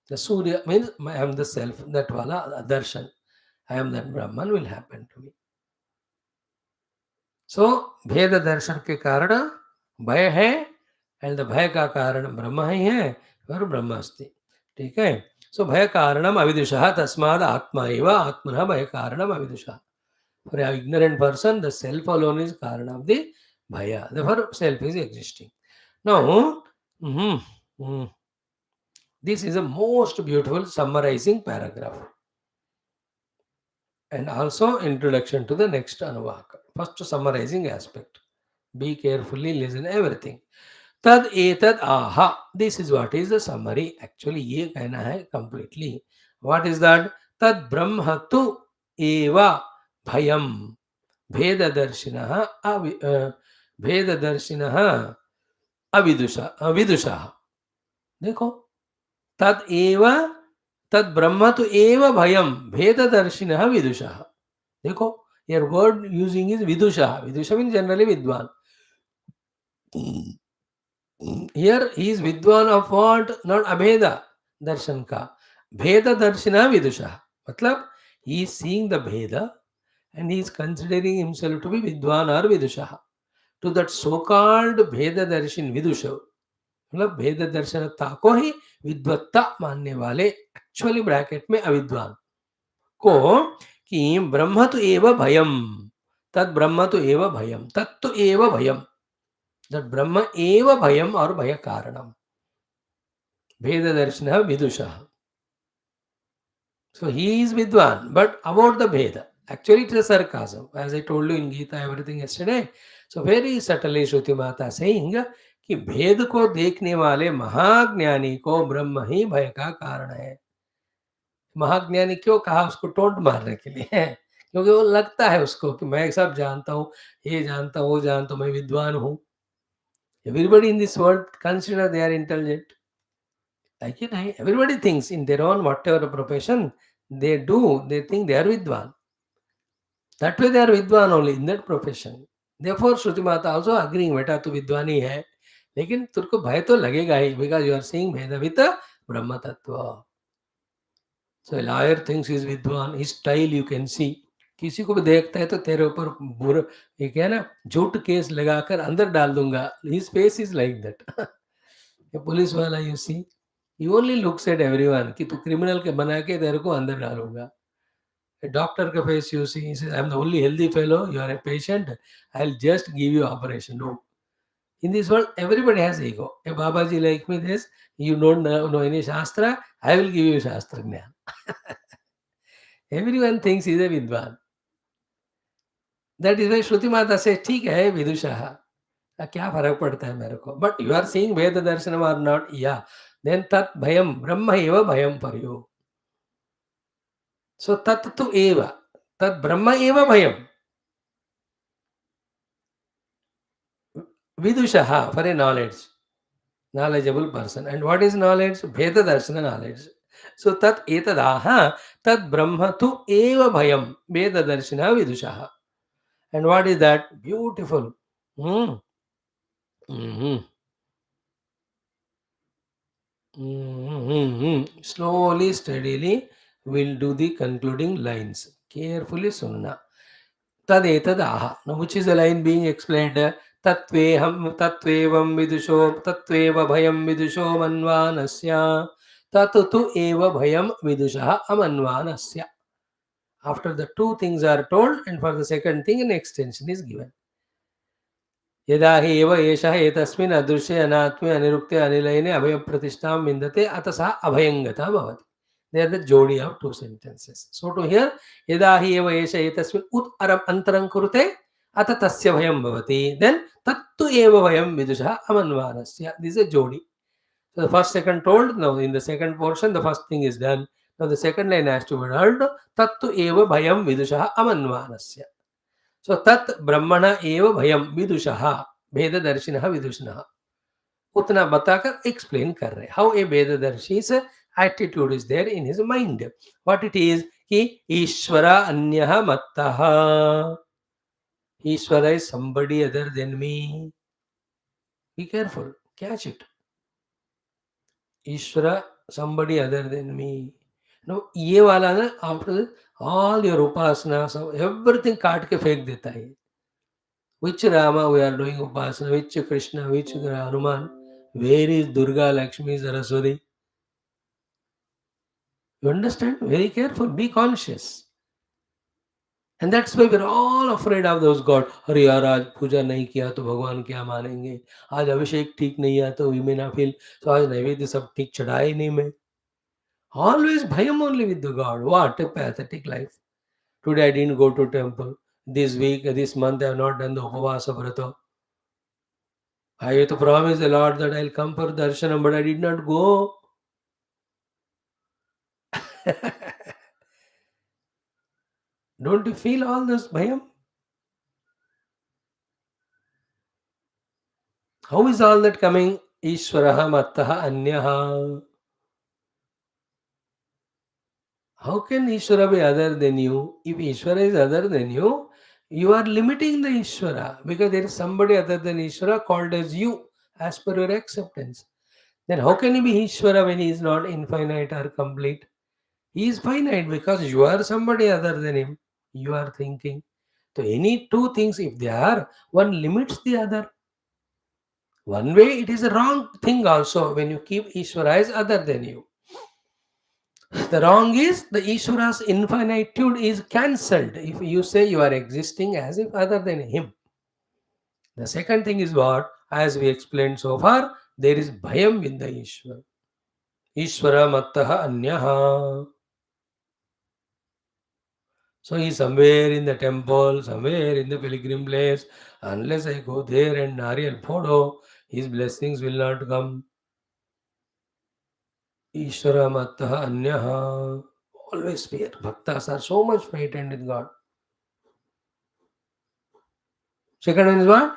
The Surya means I am the self, that wala darshan. I am that Brahman will happen to me. सो भेद दर्शन के कारण भय है and भय का कारण ब्रह्म ही है और ब्रह्म अस्ति. ठीक है. सो भय कारणम अविदुषः तस्माद आत्मा एव आत्मनः भय कारणम अविदुषः. For a ignorant person the self alone is karan of the bhay. Therefore self is existing. Now this is a most beautiful summarizing paragraph and also introduction to the next anuvaka. First summarizing aspect. Be carefully listen everything. Tad etad aha. This is what is the summary. Actually, ये कहना है completely. What is that? Tad brahma tu eva bhayam भेददर्शिनः भेददर्शिनः अविदुषः. देखो, तद एव तद ब्रह्म तो एव भयम भेददर्शिनः विदुषः. देखो, your word using is vidusha. Vidusha means generally vidwan. Here he is vidwan of what? Not abheda darshan ka. Bheda darshina vidusha. Matlab, he is seeing the bheda and he is considering himself to be vidwan or vidusha. To that so-called bheda darshan vidusha, मतलब भेद दर्शनता को ही विद्वत्ता मानने वाले actually bracket में अविद्वान को कि ब्रह्म तो एव भयम तद ब्रह्म तो एव भयम तत्व एव भयम दट ब्रह्म एव भयम और भय कारणम भेद दर्शन विदुषः. So he is vidwan, but about the Veda. Actually, it is a sarcasm. As I told you in Gita, everything yesterday. So very subtly Shruti Mata saying कि भेद को देखने वाले महाज्ञानी को ब्रह्म ही भय का कारण है. महाज्ञानी क्यों कहा? उसको टोंट मारने के लिए है, क्योंकि वो लगता है उसको कि मैं सब जानता हूँ, ये जानता हूँ, वो जानता हूँ, मैं विद्वान हूँ. Everybody in this world consider they are intelligent. Like it, everybody thinks in their own whatever profession they do, they think they are vidwan. That way they are vidwan only in that profession. Therefore, Shruti Mata also agreeing, बेटा तू विद्वान ही है, लेकिन तुझको भय तो लगेगा ही, because you are seeing भेद with ब्रह्म तत्व. So a lawyer thinks he is vidwan, his style you can see. किसी को भी देखता है तो तेरे ऊपर बुरा ये क्या है ना, झूठ केस लगाकर अंदर डाल दूंगा. His face is like that. A police वाला you see, he only looks at everyone कि तू क्रिमिनल के बना के तेरे को अंदर डालूंगा. A doctor का face you see, he says, I am the only healthy fellow, you are a patient, I'll just give you operation. No. In this world, everybody has ego. A Babaji like me, this, you don't know any Shastra, I will give you Shastra Jnana. Everyone thinks he is a Vidwan. That is why Shruti Mata says, ठीक है विदुषः, क्या फर्क पड़ता है मेरे को. But you are seeing Veda Darshanam or not, yeah. Then tat bhayam, Brahma eva bhayam for you. So tat tu eva, tat Brahma eva bhayam. Vidushaha for a knowledgeable person. And what is knowledge? Veda Darshana knowledge. So tat etadaha, tat Brahma tu eva bhayam, Veda Darshana Vidushaha. And what is that? Beautiful. Mm. Mm-hmm. Mm-hmm. Slowly, steadily, we'll do the concluding lines. Carefully sunna. Tad etadaha. Now, which is the line being explained? Tatveham tatvevam vidusho tatveva bhayam vidusho manvanasya tatu eva bhayam vidushaha amanvanasya. After the two things are told, and for the second thing, an extension is given. यदा हि एव एषः एतस्मिन् अदृश्ये अनात्मे अनिरुक्ते अनिलयने अभय प्रतिष्ठां विन्दते अत सः अभयङ्गतः भवति. They are the jodi of two sentences. So to here, यदा हि एव एष एतस्मिन् उत अरम अंतरं कुरुते अथ तस्य भयं भवति. Then tattu eva vayam vidusha amanvanasya. This is a jodi. So the first second told, now in the second portion, the first thing is done. Now the second line has to be heard. Tattu eva bhayam vidusha amanvanasya. So tat brahmana eva bhayam vidusha. Veda darshinaha vidushnaha. उतना बताकर explain कर रहे how a Vedadarshi say attitude is there in his mind what it is कि ईश्वर अन्यः मत्तः Ishwar is somebody other than me. Be careful, catch it. Ishwar somebody other than me. No ये वाला ना आफ्टर ऑल योर उपासना सब एवरीथिंग काट के फेंक देता है. Which Rama we are doing upasana, which Krishna, which Hanuman, where is Durga, Lakshmi, Saraswati? You understand? Very careful, be conscious. And that's why we're all afraid of those God. अरे यार आज पूजा नहीं किया तो भगवान क्या मानेंगे, आज अभिषेक ठीक नहीं आया तो we may not feel, so आज नैवेद्य सब ठीक चढ़ाया ही नहीं मैं. Always bhayam only with the God. What a pathetic life. Today I didn't go to temple. This week, this month I have not done the upavasa vrata. I have to promise the Lord that I'll come for darshanam, but I did not go. Don't you feel all this bhayam? How is all that coming? Ishvaraha mattaha anyaha. How can Ishvara be other than you? If Ishvara is other than you, you are limiting the Ishvara because there is somebody other than Ishvara called as you as per your acceptance. Then how can he be Ishvara when he is not infinite or complete? He is finite because you are somebody other than him. You are thinking. So any two things, if they are, one limits the other. One way it is a wrong thing also when you keep Ishvara as other than you. The wrong is the Ishvara's infinitude is cancelled if you say you are existing as if other than him. The second thing is what? As we explained so far, there is bhayam with the Ishvara. Ishvara mattaha anyaha. So he's somewhere in the temple, somewhere in the pilgrim place. Unless I go there and Nariyal photo, his blessings will not come. Ishvara mattaha anyaha. Always fear. Bhaktas are so much frightened with God. Second one is what?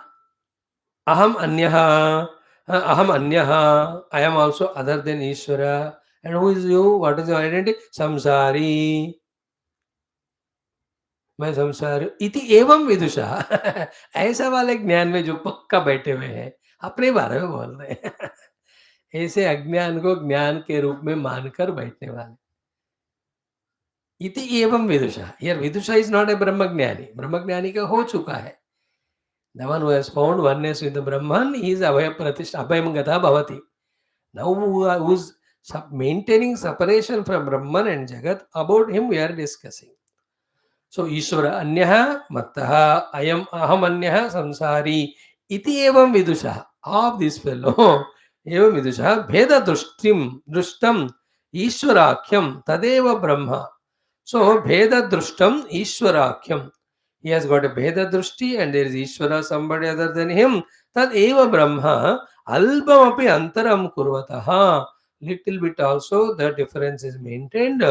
Aham anyaha. Aham anyaha. I am also other than Ishvara. And who is you? What is your identity? Samsari. मैं संसार इति एवं विदुषा. ऐसा वाले ज्ञान में जो पक्का बैठे हुए हैं अपने बारे में बोल रहे हैं. ऐसे अज्ञान को ज्ञान के रूप में मानकर बैठने वाले. इति एवं विदुषा. Here विदुषा is not a ब्रह्मज्ञानी. ब्रह्मज्ञानी का हो चुका है. The one who has found oneness with the Brahman, he is abhaya pratishtha, abhayam gata bhavati. Now who is maintaining separation from Brahman and Jagat, about him we are discussing. So Ishvara anyaha mattaha ayam aham anyaha samsari iti evam vidusha. Of this fellow evam vidusha bheda drustam Ishvarakyam tadeva Brahma. So bheda drustam Ishvarakyam. He has got a bheda drushti and there is Ishvara somebody other than him. Tad eva Brahma albam api antaram kurvataha. Little bit also the difference is maintained.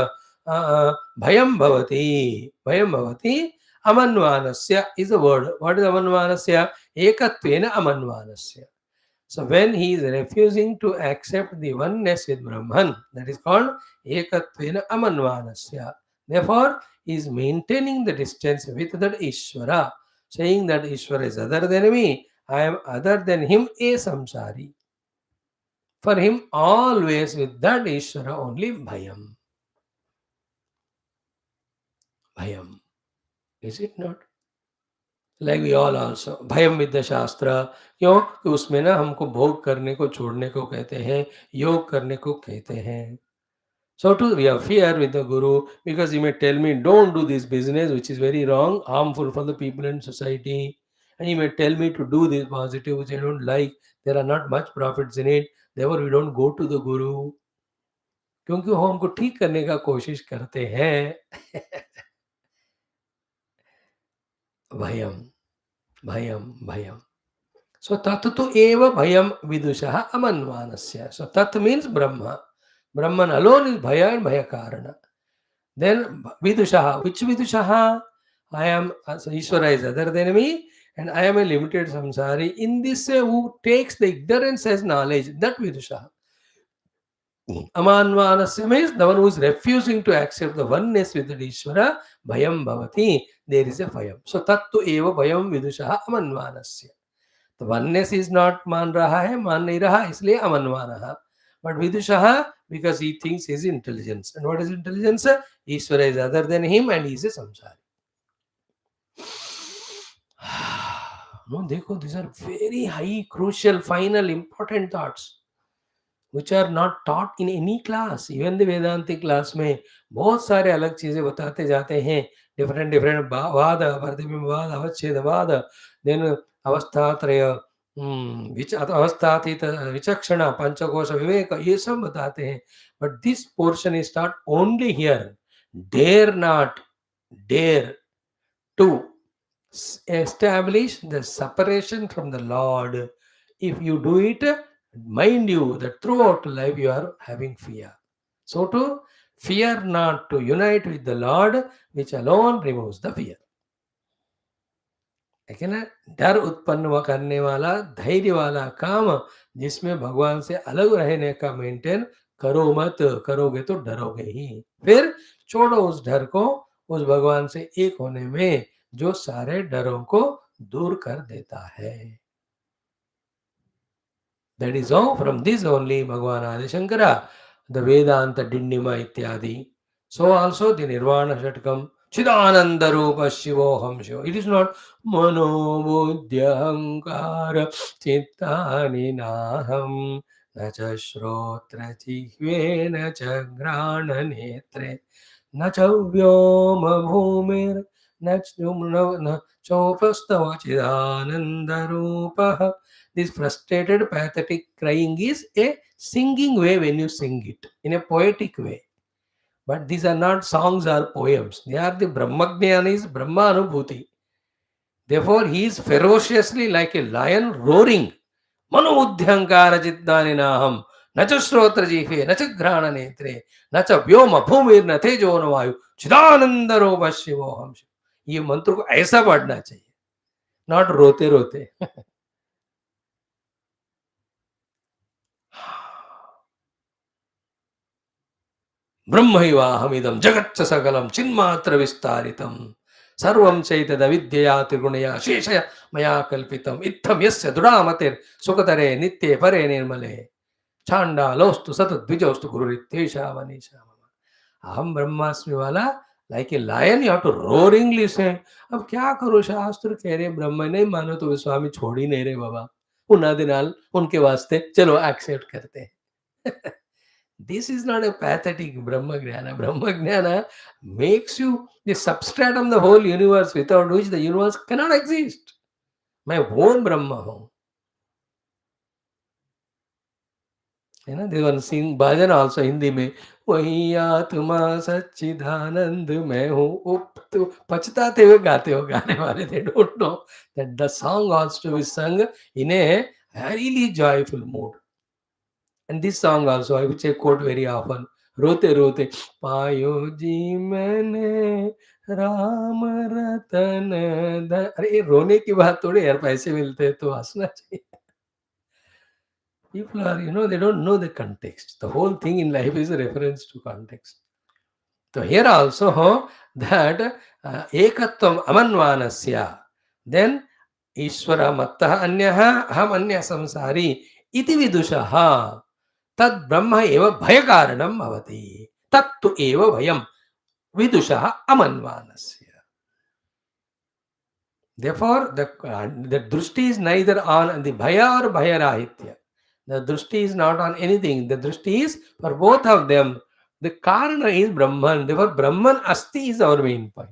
Bhayam bhavati amanvanasya is a word. What is amanvanasya? Ekatvena amanvanasya. So when he is refusing to accept the oneness with Brahman, that is called ekatvena amanvanasya. Therefore, he is maintaining the distance with that Ishvara, saying that Ishvara is other than me, I am other than him, a samsari. For him, always with that Ishvara only bhayam. Bhayam. Is it not? Like we all also. भयम with शास्त्र. क्यों? कि उसमें ना हमको भोग करने को छोड़ने को कहते हैं, योग करने को कहते हैं. So too we have fear with the Guru because he may tell me don't do this business which is very wrong, harmful for the people and society. And he may tell me to do this positive which I don't like. There are not much profits in it. Therefore we don't go to the Guru. क्योंकि वो हमको ठीक करने का कोशिश करते हैं. भयम. bhayam. So tattu eva bhayam vidushaha amanvanasya. So tat means Brahma. Brahman alone is bhaya and bhaya karana. Then vidushaha. Which vidushaha? I am, so Ishvara is other than me, and I am a limited samsari. In this way, who takes the ignorance as knowledge, that vidushaha. Amanvanasya means the one who is refusing to accept the oneness with the Ishvara, bhayam bhavati, there is a bhayam. So tattu eva bhayam vidushaha amanvanasya. The oneness is not मान रहा है, मान नहीं रहा, इसलिए अमनवानः. But Vidushaha, because he thinks he is intelligence. And what is intelligence? Ishvara is other than him and he is a samsari. No, देखो, these are very high, crucial, final, important thoughts which are not taught in any class. Even the Vedantic class में बहुत सारे अलग चीजें बताते जाते हैं. Different वाद, प्रतिबिंबवाद, अवच्छेदवाद, then अवस्थात्रय, अवस्थातीत विचक्षण, पंचकोश विवेक, ये सब बताते हैं. But this portion is taught only here. Dare not, dare to establish the separation from the Lord. If you do it, mind you that throughout life you are having fear. So to fear not to unite with the Lord, which alone removes the fear. है ना, डर उत्पन्न करने वाला धैर्य वाला काम, जिसमें भगवान से अलग रहने का मेंटेन करो मत, करोगे तो डरोगे ही. फिर छोड़ो उस डर को, उस भगवान से एक होने में जो सारे डरों को दूर कर देता है. That is all. From this only Bhagavan Adi Shankara, the Vedanta Dindima ityadi. So also the Nirvana Shatkam, Chidananda Rupa Shivoham Shiva. It is not Mano Buddhyahankara Chittani Naham Nacha Shrotra Jihve Nacha Grana Netre Nacha Vyoma Bhumir Nacha Chopastava Chidananda Rupa. This frustrated, pathetic crying is a singing way when you sing it in a poetic way. But these are not songs or poems. They are the Brahmajnani's Brahma Anubhuti. Therefore, he is ferociously like a lion roaring. Mano Udhyankara Jiddani Naham. Nacha Shrotra Jife, Nacha Grana Netre, Nacha Vyoma Bhumir न तेजो न वायु चिदानंद रूप शिवोहम. ये मंत्र को ऐसा पढ़ना चाहिए, नॉट रोते रोते. ब्रह्मैवाहमिदं जगच्च सकलं चिन्मात्र विस्तारितं सर्वं चैतदविद्यया त्रिगुणया शेषय मया कल्पितम् इत्थं यस्य दुरामतिर् सुखतरे नित्ये परे निर्मले चांडालोस्तु सतद्विजोस्तु गुरुरित्येषा मनीषा मम. अहम ब्रह्मास्मि वाला like a lion, you have to roaringly say. अब क्या करो, शास्त्र कह रहे ब्रह्म नहीं मानो तो स्वामी छोड़ ही नहीं रहे बाबा. उन्नादिनाल उनके वास्ते चलो एक्सेप्ट करते हैं. This is not a pathetic Brahmagnana. Brahmagnana makes you the substratum of the whole universe, without which the universe cannot exist. My own Brahma हूँ. है ना, देवन सिंह भजन also हिंदी में, वही आत्मा सच्चिदानंद मैं हूँ. उप तो पछताते हुए गाते हो गाने वाले. They don't know that the song also is sung in a really joyful mood. And this song also, which I quote very often, रोते रोते पायो जी मैंने राम रतन धन. अरे ये रोने की बात थोड़ी यार, पैसे मिलते हैं तो हंसना चाहिए. People are, they don't know the context. The whole thing in life is a reference to context. So here also that ekatvam amanvanasya, then Ishvara mattah anyaha aham anya samsari iti vidushaha. तद ब्रह्म एव भय कारणम भवति. तत्तु एव भयम विदुषः अमन्वानस्य. Therefore, the drushti is neither on the bhaya or bhaya rahitya. The drushti is not on anything. The drushti is for both of them. The karana is Brahman. Therefore, Brahman asti is our main point.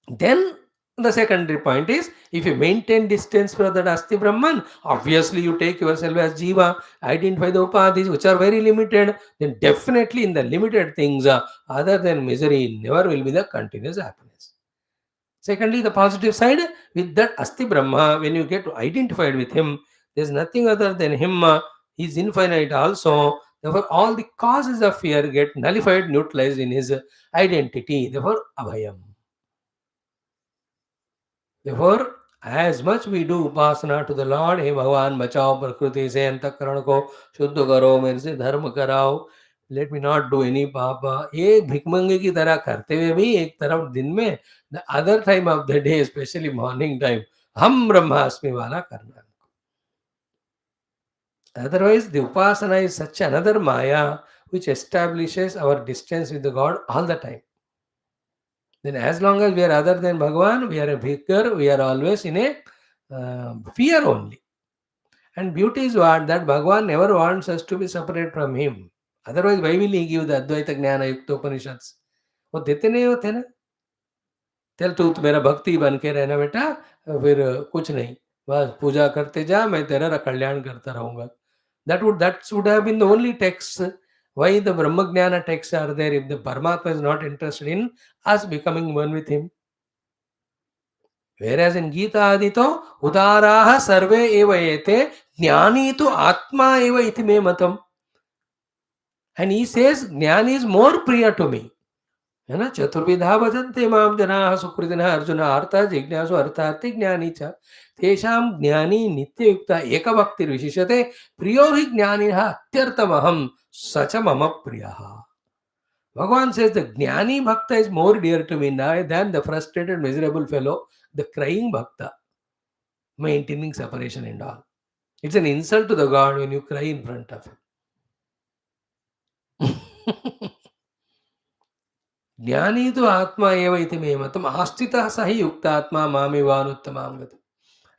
Then the secondary point is, if you maintain distance from that Asti Brahman, obviously you take yourself as Jiva, identify the upadhis which are very limited, then definitely in the limited things, other than misery, never will be the continuous happiness. Secondly, the positive side, with that Asti Brahma, when you get identified with him, there's nothing other than him. He's infinite also. Therefore, all the causes of fear get nullified, neutralized in his identity. Therefore, Abhayam. Therefore, as much we do upasana to the Lord, हे भगवान बचाओ प्रकृति से अंतःकरण को शुद्ध करो मेरे से धर्म कराओ, let me not do any पाप, ये भिकमंगे की तरह करते हुए भी एक तरफ दिन में, the other time of the day specially morning time हम ब्रह्मास्मि वाला करना. Otherwise, the upasana is such another maya which establishes our distance with the God all the time. Then, as long as we are other than Bhagavan, we are a victor, we are always in a fear only. And beauty is what? That Bhagavan never wants us to be separate from Him. Otherwise, why will He give the Advaita Jnana Yukta Upanishads? वो देते नहीं होते ना. चल तू तो मेरा भक्ति बन के रहना बेटा, फिर कुछ नहीं, बस पूजा करते जा, मैं तेरा कल्याण करता रहूंगा. That would have been the only text. Why the Brahmagnana texts are there if the Paramatma is not interested in us becoming one with him? Whereas in Gita Adito, Udaraha Sarve Eva Ete, Jnani tu Atma Eva iti me matam. And he says, Jnani is more priya to me. है ना, चतुर्विधा भजन्ते माम जनाः सुकृतिनः अर्जुन अर्थः जिज्ञासु अर्थार्थी ज्ञानी च तेषां ज्ञानी नित्ययुक्ता एकभक्तिर्विशिष्यते प्रियो हि ज्ञानिनः अत्यर्थमहं स च मम प्रियः. Bhagavan says the jnani bhakta is more dear to me now than the frustrated miserable fellow, the crying bhakta, maintaining separation and all. It's an insult to the God when you cry in front of him. ज्ञानी तो आत्मा एव इति मे मतम् आस्थितः स हि युक्तात्मा मामेवानुत्तमां गतिम्.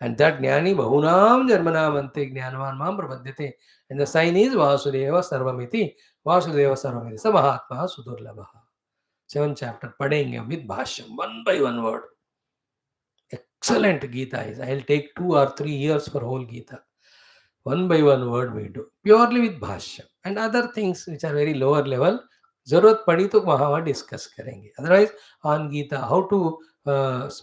And that jnani bahunam jarmanam ante jnanavan mam prabhadyate. And the sign is Vasudeva Sarvamiti. Vasudeva Sarvamiti. Sa Mahatma Sudurlabha. 7th chapter. Padenge with Bhashyam. One by one word. Excellent Gita is. I'll take 2 or 3 years for whole Gita. One by one word we do. Purely with Bhashyam. And other things which are very lower level. जरूरत पड़ी तो वहाँ discuss करेंगे. Otherwise, on Gita, how to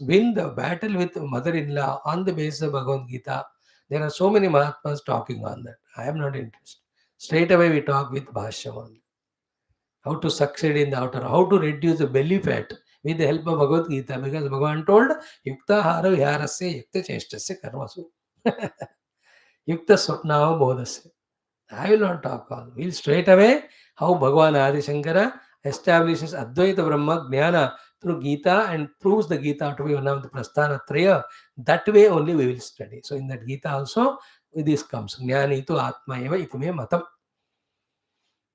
win the battle with mother-in-law on the basis of Bhagavad Gita. There are so many Mahatmas talking on that. I am not interested. Straight away we talk with Bhashyam only. How to succeed in the outer, how to reduce the belly fat with the help of Bhagavad Gita. Because Bhagavan told, Yukta hara viharasya yukta cheshtasya karmasu. Yukta swapnava bodhasya. I will not talk all. We'll straight away how Bhagavan Adi Shankara establishes Advaita Brahma Jnana through Gita and proves the Gita to be one of the Prasthana Traya. That way only we will study. So in that Gita also this comes. Jnani tu Atma eva iti me matam.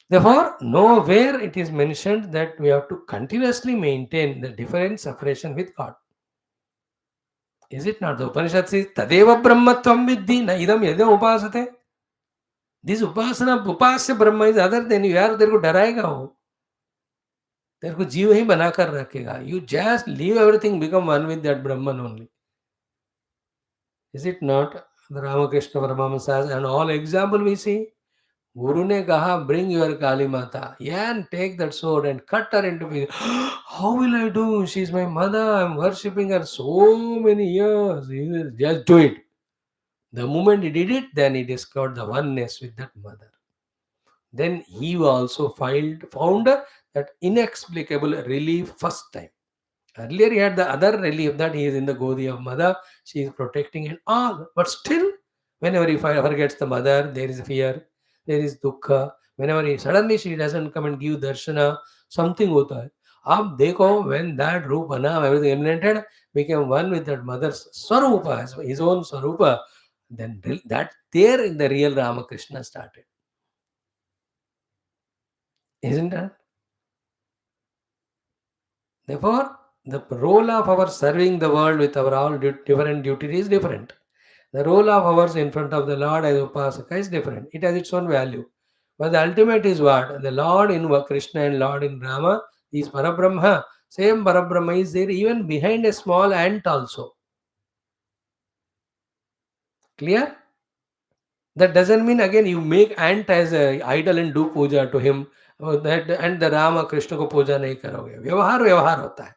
Therefore, nowhere it is mentioned that we have to continuously maintain the different separation with God. Is it not? The Upanishad says, Tadeva Brahmatvam Viddhi na idam yadam upasate. This upasana, upasya Brahma is other than you. यार तेरे को डराएगा वो, तेरे को जीव ही बनाकर रखेगा. You just leave everything, become one with that Brahman only. Is it not? The Ramakrishna Paramahamsa says, and all example we see, Guru ने कहा, bring your Kali Mata, yeah, and take that sword and cut her into pieces. How will I do? She is my mother. I am worshipping her so many years. He will just do it. The moment he did it, then he discovered the oneness with that mother. Then he also found that inexplicable relief first time. Earlier he had the other relief that he is in the Godi of mother, she is protecting and all. But still, whenever he forgets the mother, there is fear, there is dukkha. Whenever he suddenly she doesn't come and give darshana, something hota hai. Ab dekho, when that Rupa Naam, everything emanated, became one with that mother's Swarupa, his own Swarupa, then that there in the real Ramakrishna started. Isn't that? Therefore, the role of our serving the world with our all different duties is different. The role of ours in front of the Lord as Upasaka is different. It has its own value. But the ultimate is what? The Lord in Krishna and Lord in Rama is Parabrahma. Same Parabrahma is there even behind a small ant also. Clear? That doesn't mean again you make ant as a idol and do puja to him. And the Rama Krishna को पूजा नहीं करोगे. व्यवहार व्यवहार होता है.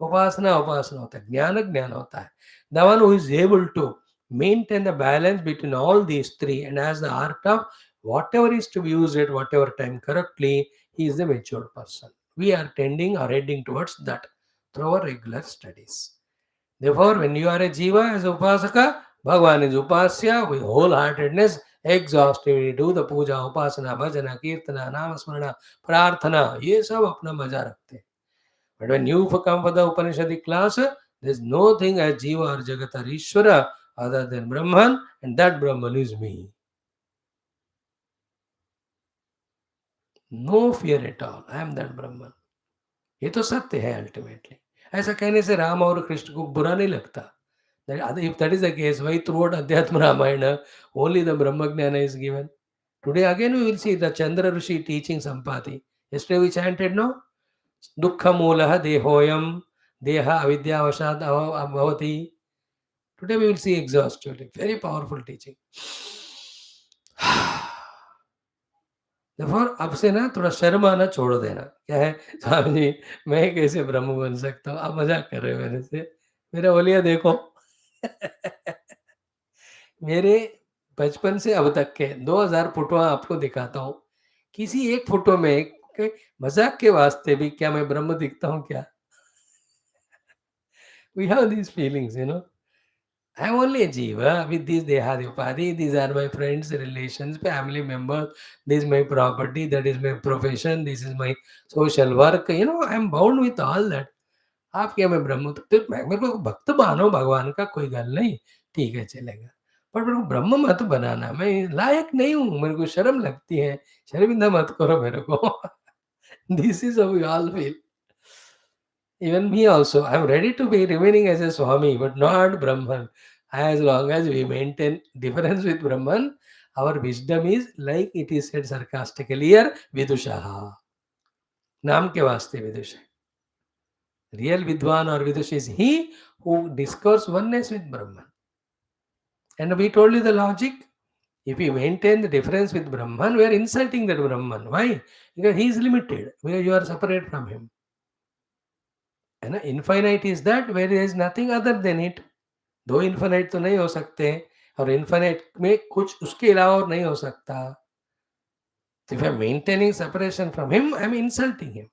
उपासना उपासना होता है, ज्ञान ज्ञान होता है. The one who is able to maintain the balance between all these three and has the art of whatever is to be used at whatever time correctly, he is the matured person. We are tending or heading towards that through our regular studies. Therefore, when you are a jiva as upasaka, Bhagavan is upasya with wholeheartedness, exhaustively do the puja, upasana, bhajana, kirtana, namasmarana, prarthana. ये सब अपना मजा रखते हैं. But when you come for the Upanishadic class, there is no thing as jiva or jagat or Ishvara other than Brahman, and that Brahman is me. No fear at all. I am that Brahman. ये तो सत्य है ultimately. ऐसा कहने से राम और कृष्ण को बुरा नहीं लगता. If that is the case, why throughout Adhyatma Ramayana only the Brahma Jnana is given? Today again we will see the Chandra Rishi teaching Sampati. Yesterday we chanted, no? Dukkha Mulaha Dehoyam Deha Avidyavashat Bhavati. Today we will see exhaustively. Very powerful teaching. Therefore, अब से ना थोड़ा शर्म आना छोड़ देना. क्या है स्वामी जी, मैं कैसे ब्रह्म बन सकता हूँ? आप मजाक कर रहे हो मेरे से. मेरा ओलिया देखो. मेरे बचपन से अब तक के 2000 फोटो आपको दिखाता हूँ. किसी एक फोटो में मजाक के वास्ते भी क्या मैं ब्रह्म दिखता हूँ क्या? We have these feelings, you know. I am only a jiva with these dehadi upadhi. These are my friends, relations, family members. This is my property. That is my profession. This is my social work. You know, I am bound with all that. आप क्या मैं ब्रह्म तो मेरे को भक्त मानो भगवान का, कोई गल नहीं, ठीक है चलेगा. पर मेरे को ब्रह्म मत बनाना, मैं लायक नहीं हूँ, मेरे को शर्म लगती है, शर्मिंदा मत करो मेरे को. This is how we all feel. Even me also, I am ready to be remaining as a Swami, but not Brahman. As long as we maintain difference with Brahman, our wisdom is like it is said sarcastically here, Vidushaha. नाम के वास्ते विदुष है. Real Vidwan or Vidush is he who discovers oneness with Brahman. And we told you the logic. If we maintain the difference with Brahman, we are insulting that Brahman. Why? Because he is limited, because you are separate from him. And infinite is that where there is nothing other than it. दो infinite तो नहीं हो सकते, और infinite में कुछ उसके अलावा और नहीं हो सकता. If I am maintaining separation from him, I am insulting him.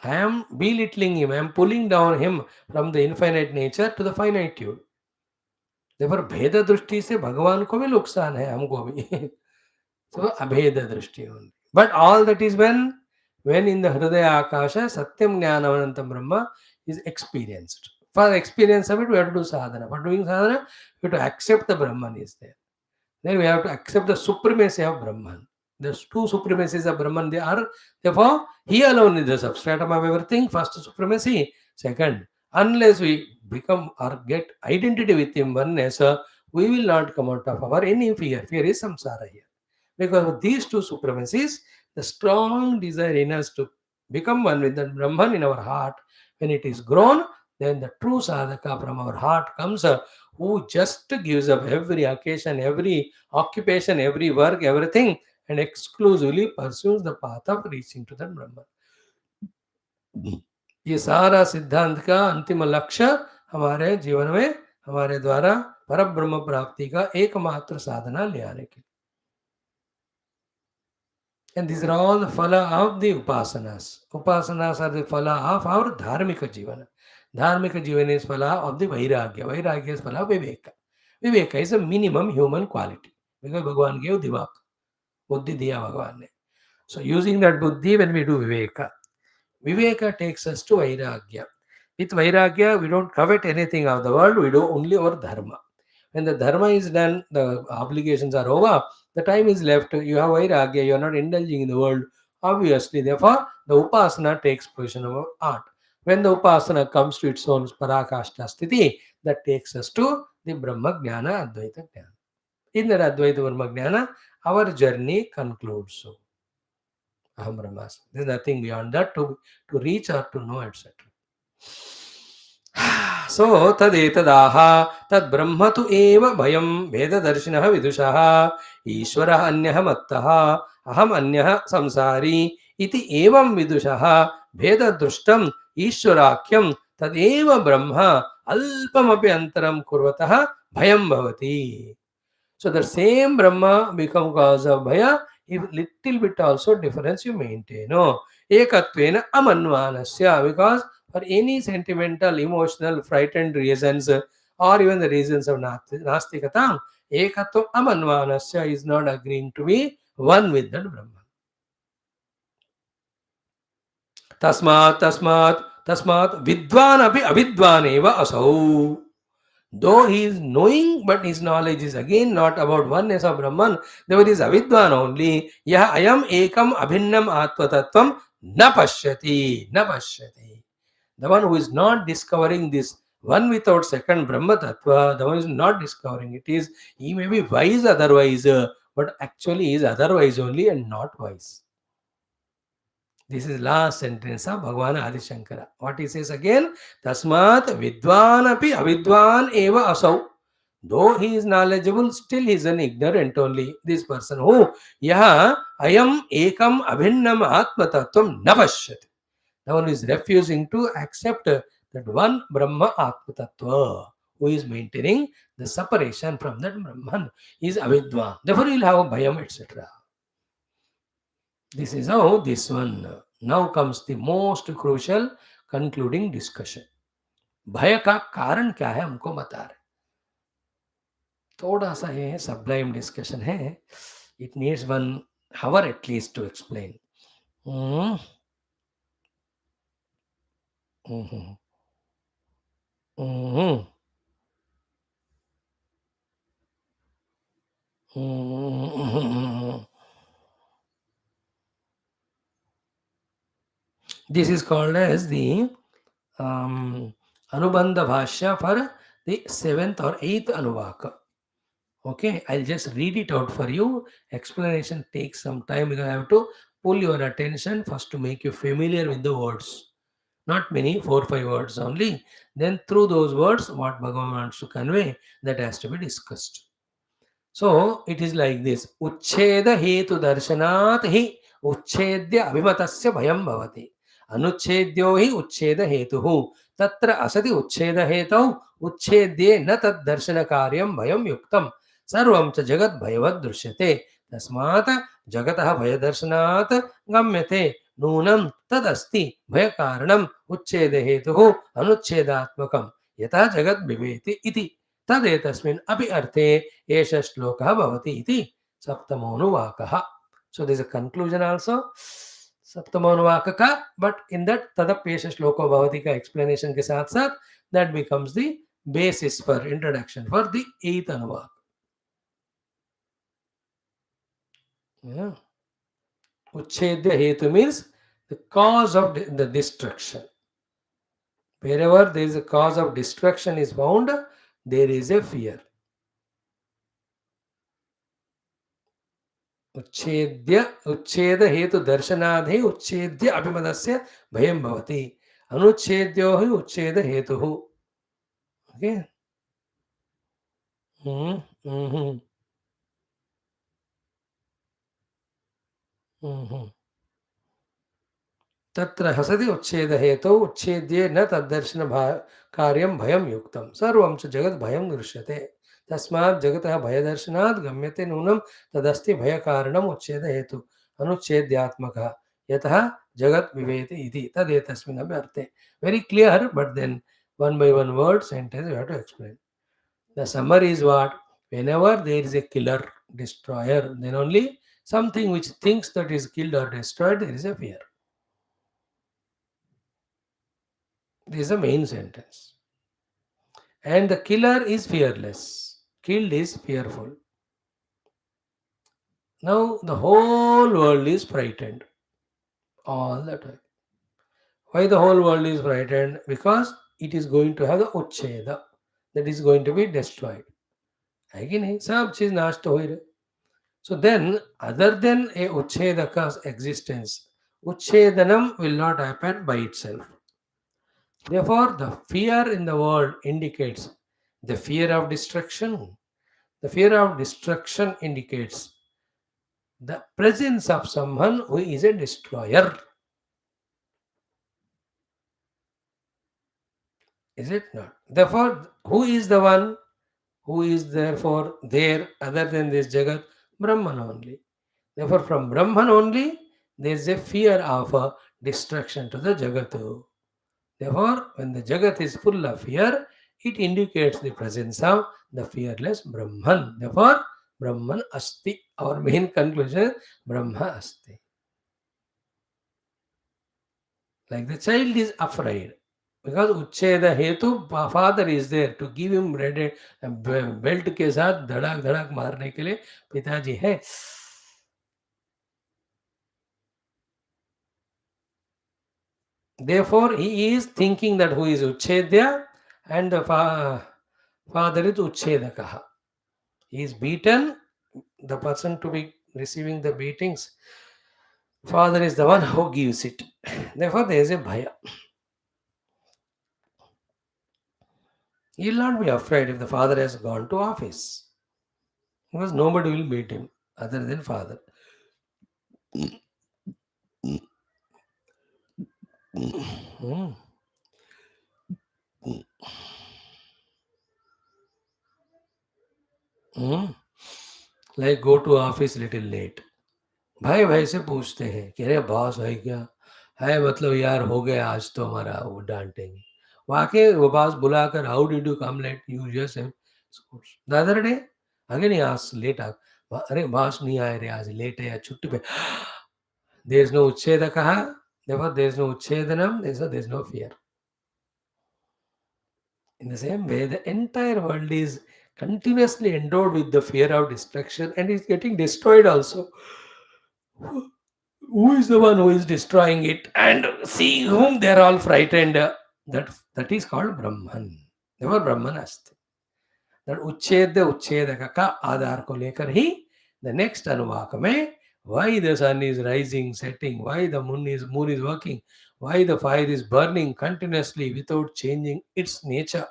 I am belittling him. I am pulling down him from the infinite nature to the finitude. Therefore, भेद दृष्टि से भगवान को भी नुकसान है, हमको भी. So, अभेद दृष्टि only. But all that is when in the Hridaya Akasha, Satyam Jnanavanantam Brahma is experienced. For experience of it, we have to do sadhana. For doing sadhana, we have to accept the Brahman is there. Then we have to accept the supremacy of Brahman. There's two supremacies of Brahman. They are, therefore, he alone is the substratum of everything. First supremacy. Second, unless we become or get identity with him, oneness, we will not come out of our any fear. Fear is samsara here. Because of these two supremacies, the strong desire in us to become one with the Brahman in our heart, when it is grown, then the true sadhaka from our heart comes, who just gives up every occasion, every occupation, every work, everything, and exclusively pursues the path of reaching to the Brahman. ये सारा सिद्धांत का अंतिम लक्ष्य हमारे जीवन में हमारे द्वारा पर ब्रह्म प्राप्ति का एकमात्र साधना ले आने के. And these are all the phala of the upasanas. Upasanas are the phala of our dharmika jivana. Dharmika jivana is phala of the vairagya. Vairagya is phala of viveka. Viveka is a minimum human quality. Because Bhagavan gave divak. Buddhi diya Bhagavan ne. So using that buddhi when we do viveka, viveka takes us to vairagya. With vairagya, we don't covet anything of the world. We do only our dharma. When the dharma is done, the obligations are over, the time is left, you have vairagya, you are not indulging in the world, obviously. Therefore, the upasana takes position of art. When the upasana comes to its own parakashta sthiti, that takes us to the Brahma Jnana, Advaita Jnana. In that Advaita Brahma Jnana, our journey concludes. So, Aham Brahmasmi. There is nothing beyond that to reach or to know, etc. सो तदेतदाह तद् ब्रह्म तु एव भयं भेददर्शिनः विदुषः ईश्वरः अन्यः मत्तः अहम् अन्यः संसारी इति एवं विदुषः Veda Drushtam Ishwarakyam Tadeva Brahma Alpamapi Antaram Kurvataha Bhayam Bhavati. So the same Brahma become cause of Bhaya, if little bit also difference you maintain. No. Ekatvena amanvanasya, because for any sentimental, emotional, frightened reasons or even the reasons of Nastikata, Ekatva amanvanasya is not agreeing to be one with that Brahman. Tasmat vidvan api avidvan eva asau. Though he is knowing, but his knowledge is again not about oneness of Brahman. There is avidvan only. Yah ayam ekam abhinnam atma tattvam na pashyati. Na pashyati. The one who is not discovering this one without second Brahma Tattva, the one who is not discovering it is, he may be wise otherwise, but actually he is otherwise only and not wise. This is last sentence of Bhagavan Adi Shankara. What he says again? Tasmat vidvan api avidvan eva asau. Though he is knowledgeable, still he is an ignorant only. This person who yaha ayam ekam abhinnam atma tattvam navashyat. The one who is refusing to accept that one Brahma Atma Tattva, who is maintaining the separation from that Brahman, is avidva. Therefore, he will have a bhayam, etc. This is how this one. Now comes the most crucial concluding discussion. भय का कारण क्या है हमको बता रहे. थोड़ा सा ये sublime discussion है. It needs 1 hour at least to explain. Hmm. Hmm. Hmm. Hmm. This is called as the Anubandha Bhashya for the 7th or 8th Anuvaka. Okay, I'll just read it out for you. Explanation takes some time because I have to pull your attention first to make you familiar with the words. Not many, 4 5 words only. Then through those words, what Bhagavan wants to convey, that has to be discussed. So it is like this. Uchcheda hetu darshanat hi uchchedya abhimatasya bhayam bhavati. Anuchchedyo hi uchcheda hetuhu. Tatra asati uchcheda hetau uchchedye na tad darshana karyam bhayam yuktam. Sarvam cha jagat bhayavad drishyate. Tasmat jagatah bhayadarshanaat gamyate. नूनम तदस्ति भय कारणम उच्छेद हेतु अनुच्छेदात्मकम यथा जगत विवेति इति तदेतस्मिन् अपि अर्थे एष श्लोकः भवति इति सप्तमोनुवाकः. So there is a conclusion also. सप्तमोनुवाकः, but in that तदप्येष श्लोको भवति का explanation के साथ साथ that becomes the basis for introduction for the 8th अनुवाक. Yeah. Uchchedya hetu means the cause of the destruction. Wherever there is a cause of destruction is found, there is a fear. उच्छेद हेतु दर्शनाद ही उच्छेद्य अभिमतस्य भयं भवति. अनुच्छेद्यो ही उच्छेद हेतुः. Okay. हम्म. हम्म. हम्म. तत्र हसति उच्छेद हेतु उच्छेद्ये न तद्दर्शन कार्यं भयं युक्तं. सर्वं च जगत् भयं दृश्यते. तस्मात् जगतः भयदर्शनात् गम्यते नूनं तदस्ति भयकारणम् उच्छेद हेतु अनुच्छेद्यात्मकः यतः जगत् विवेति इति तदेतस्मिन् अपि अर्थे. Very clear, but then one by one word sentence you have to explain. The summary is what? Whenever there is a killer, destroyer, then only something which thinks that is killed or destroyed, there is a fear. This is the main sentence. And the killer is fearless. Killed is fearful. Now the whole world is frightened all the time. Why the whole world is frightened? Because it is going to have the uchcheda, that is going to be destroyed. Again, सब चीज नष्ट हो रही. So then, other than a uchchedaka's existence, uchchedanam will not happen by itself. Therefore, the fear in the world indicates the fear of destruction. The fear of destruction indicates the presence of someone who is a destroyer. Is it not? Therefore, who is the one who is therefore there other than this Jagat? Brahman only. Therefore, from Brahman only, there is a fear of a destruction to the Jagatu. Therefore, when the Jagat is full of fear, it indicates the presence of the fearless Brahman. Therefore, Brahman Asti. Our main conclusion, Brahma Asti. Like the child is afraid. Because Uchcheda Hetu, father is there to give him bread and belt के साथ धड़ाक धड़ाक मारने के लिए पिताजी है. Therefore, he is thinking that who is Uchchedya and the father is Uchchedakaha. He is beaten, the person to be receiving the beatings. Father is the one who gives it. Therefore, there is a bhaya. He will not be afraid if the father has gone to office. Because nobody will beat him other than father. Hmm. Hmm. Like go to office little late. भाई भाई से पूछते हैं कि अरे boss है क्या है मतलब यार हो गया आज तो हमारा वो डांटेंगे वाकई वो बॉस बुलाकर how did you come late you just the other day again he ask late आ अरे बॉस नहीं आए रे आज लेट है या छुट्टी पे देयर इज नो उच्छेद कहा देयर देयर इज नो उच्छेदनम there is no fear in the same way the entire world is continuously endowed with the fear of destruction and is getting destroyed also. Who is the one who is destroying it and seeing whom they are all frightened? That is called Brahman. Never Brahman asti. That उच्छेद का आधार को लेकर ही the next अनुवाक में why the sun is rising, setting, why the moon is working, why the fire is burning continuously without changing its nature.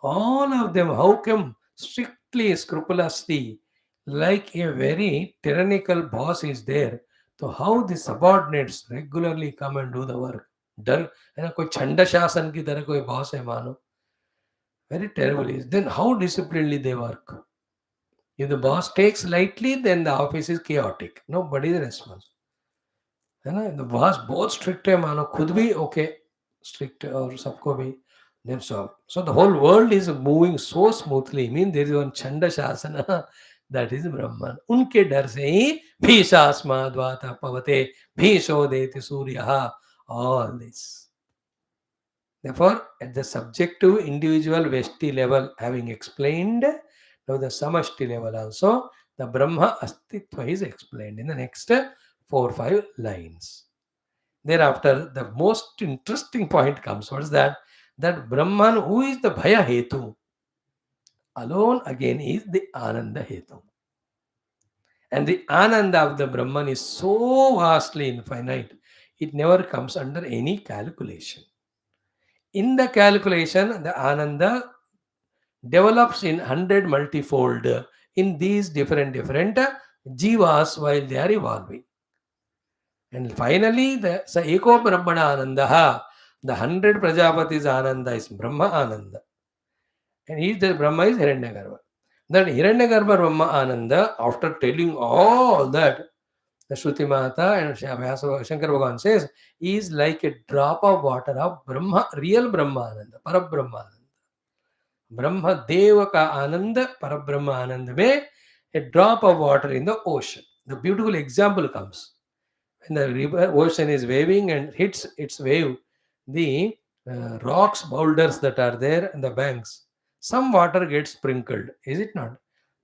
All of them, how come strictly, scrupulously, like a very tyrannical boss is there, so how the subordinates regularly come and do the work. डर है ना कोई छंड शासन की तरह कोई boss है मानो very terrible is then how disciplinedly they work. If the boss takes lightly then the office is chaotic, nobody is responsible. है ना the boss बहुत strict है मानो खुद भी okay strict और सबको भी then so the whole world is moving so smoothly mean there is one chanda shasana that is Brahman उनके डर से ही भीषास्माद्वाता पवते भीषोदेति सूर्यः all this. Therefore, at the subjective individual Vesti level, having explained, now the Samashti level also, the Brahma Astitva is explained in the next 4 5 lines. Thereafter, the most interesting point comes. What is that? That Brahman, who is the Bhaya Hetu, alone again is the Ananda Hetu. And the Ananda of the Brahman is so vastly infinite, it never comes under any calculation. In the calculation, the Ananda develops in 100 multifold in these different jivas while they are evolving. And finally, the Eko Brahmana Anandaha, the 100 Prajapatis Ananda is Brahma Ananda. And he, the Brahma is Hiranyagarbha. That Hiranyagarbha Brahma Ananda, after telling all that, the Shruti Mata and Shankara Bhagavan says, is like a drop of water of Brahma, real Brahma Ananda, Parabrahma Ananda. ब्रह्म देव का आनंद पर ब्रह्म आनंद में a drop of water in the ocean. The beautiful example comes when the river ocean is waving and hits its wave, the rocks, boulders that are there and the banks, some water gets sprinkled, is it not?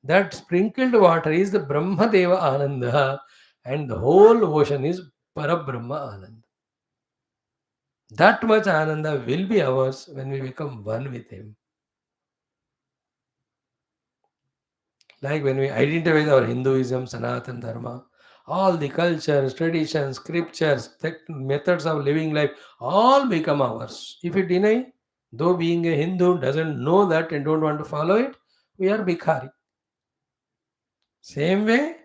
That sprinkled water is the Brahma Deva Ananda and the whole ocean is Parabrahma Ananda. That much Ananda will be ours when we become one with Him. Like when we identify with our Hinduism, Sanatan Dharma, all the cultures, traditions, scriptures, methods of living life, all become ours. If we deny, though being a Hindu doesn't know that and don't want to follow it, we are Bhikhari. Same way,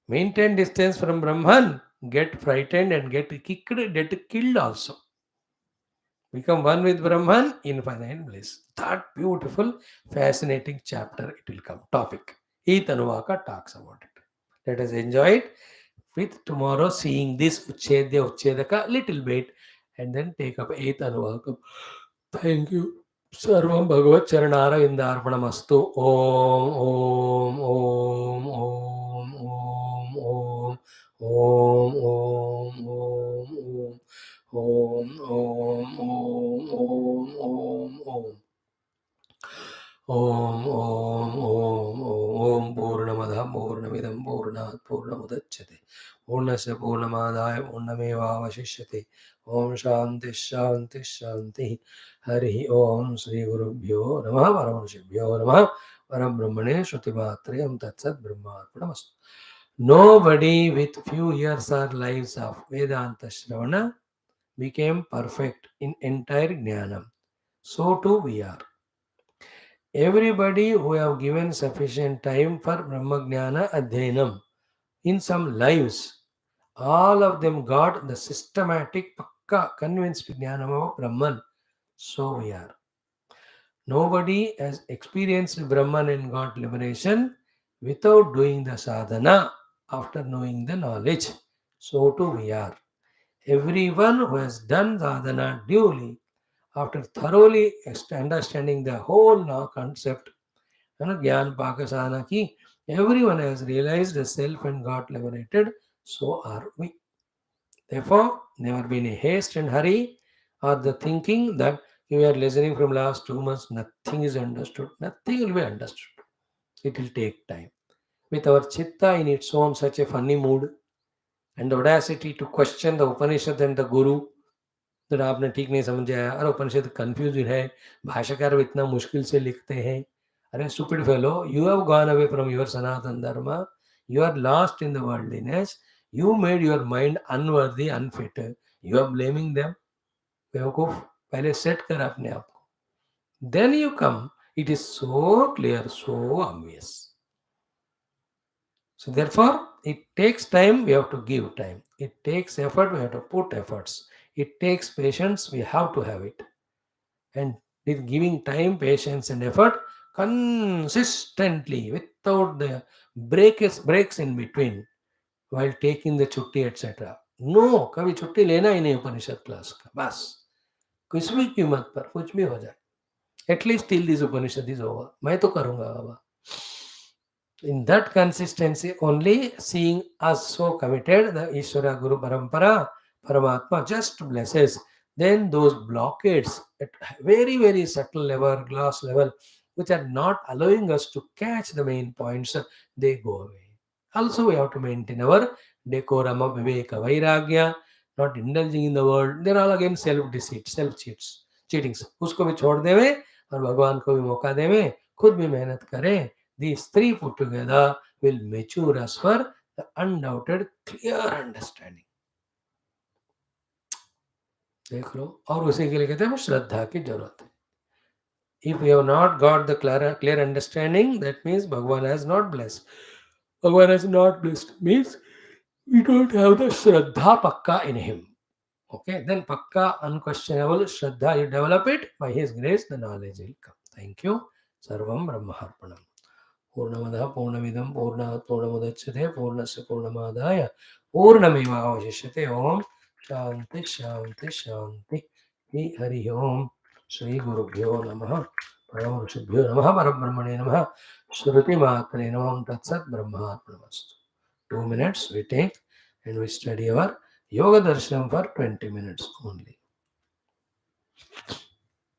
maintain distance from Brahman, get frightened and get kicked, get killed also. Become one with Brahman, infinite bliss. That beautiful, fascinating chapter it will come. Topic. Eat Anuvaka talks about it. Let us enjoy it with tomorrow seeing this Uchedya Uchedaka little bit and then take up 8th Anuvakam. Thank you. Sarvam Bhagavat Charanara Indarpanamastu. Om Om Om Om Om Om Om Om Om Om Om Om Om Om Om Om Om Om Purnamada Purnamidam Purnat Purnamudachyate Purnasya Purnamadaya Purnamevavashishyate Om Shanti Shanti Shanti Hari Om Sri Gurubhyo Namah Paramarshibhyo Namah Parabrahmane Shruti Matrayam Tatsat Brahmarpanamastu. Nobody with few years or lives of Vedanta Shravana became perfect in entire Jnanam. So too we are. Everybody who have given sufficient time for Brahmagnana Adhayanam in some lives, all of them got the systematic, pakka, convinced Jnanam of Brahman. So we are. Nobody has experienced Brahman and got liberation without doing the sadhana after knowing the knowledge. So too we are. Everyone who has done sadhana duly after thoroughly understanding the whole concept and Gyan Pakasana ki everyone has realized the self and got liberated, so are we. Therefore, never be in a haste and hurry or the thinking that you are listening from last 2 months, nothing is understood. Nothing will be understood. It will take time. With our chitta in its own such a funny mood and the audacity to question the Upanishad and the Guru, that आपने ठीक नहीं समझा अरे उपनिषद confuse है भाष्यकार इतना मुश्किल से लिखते हैं अरे stupid fellow, you have gone away from your Sanatan Dharma, you are lost in the worldliness, you made your mind unworthy, unfit, you are blaming them. बेवकूफ पहले सेट कर अपने आप को, then you come, it is so clear, so obvious. So therefore, it takes time, we have to give time. It takes effort, we have to put efforts. It takes patience, we have to have it. And with giving time, patience, and effort consistently without the breaks in between while taking the chutti, etc. No, कभी छुट्टी लेना ही नहीं उपनिषद class का बस कुछ भी कीमत पर कुछ भी हो जाए at least till this Upanishad is over मैं तो करूंगा बाबा. In that consistency, only seeing us so committed, the Ishvara Guru Parampara, Paramatma just blesses. Then those blockades at very, very subtle level, glass level, which are not allowing us to catch the main points, they go away. Also, we have to maintain our decorum of Viveka Vairagya, not indulging in the world. They're all again self-deceit, self-cheats, cheatings. उसको भी छोड़ देवे और भगवान को भी मौका देवे, खुद भी मेहनत करें. These three put together will mature us for the undoubted clear understanding. देख लो और उसी के लिए कहते हैं श्रद्धा की जरूरत है. If we have not got the clear understanding, that means Bhagwan has not blessed. Bhagwan has not blessed means we don't have the Shraddha Pakka in him. Okay, then Pakka, unquestionable Shraddha, you develop it, by his grace, the knowledge will come. Thank you. Sarvam Brahmarpanam. पूर्णमदः पूर्णमिदं पूर्णात् पूर्णमुदच्यते पूर्णस्य पूर्णमादाय पूर्णमेवावशिष्यते. ओम शांति शांति शांति. हरि ओम. श्री गुरुभ्यो नमः. परम ऋषिभ्यो नमः. परब्रह्मणे नमः. श्रुति मात्रे नमः. तत्सत् ब्रह्मार्पणमस्तु. 2 minutes we take and we study our yoga darshanam for 20 minutes only.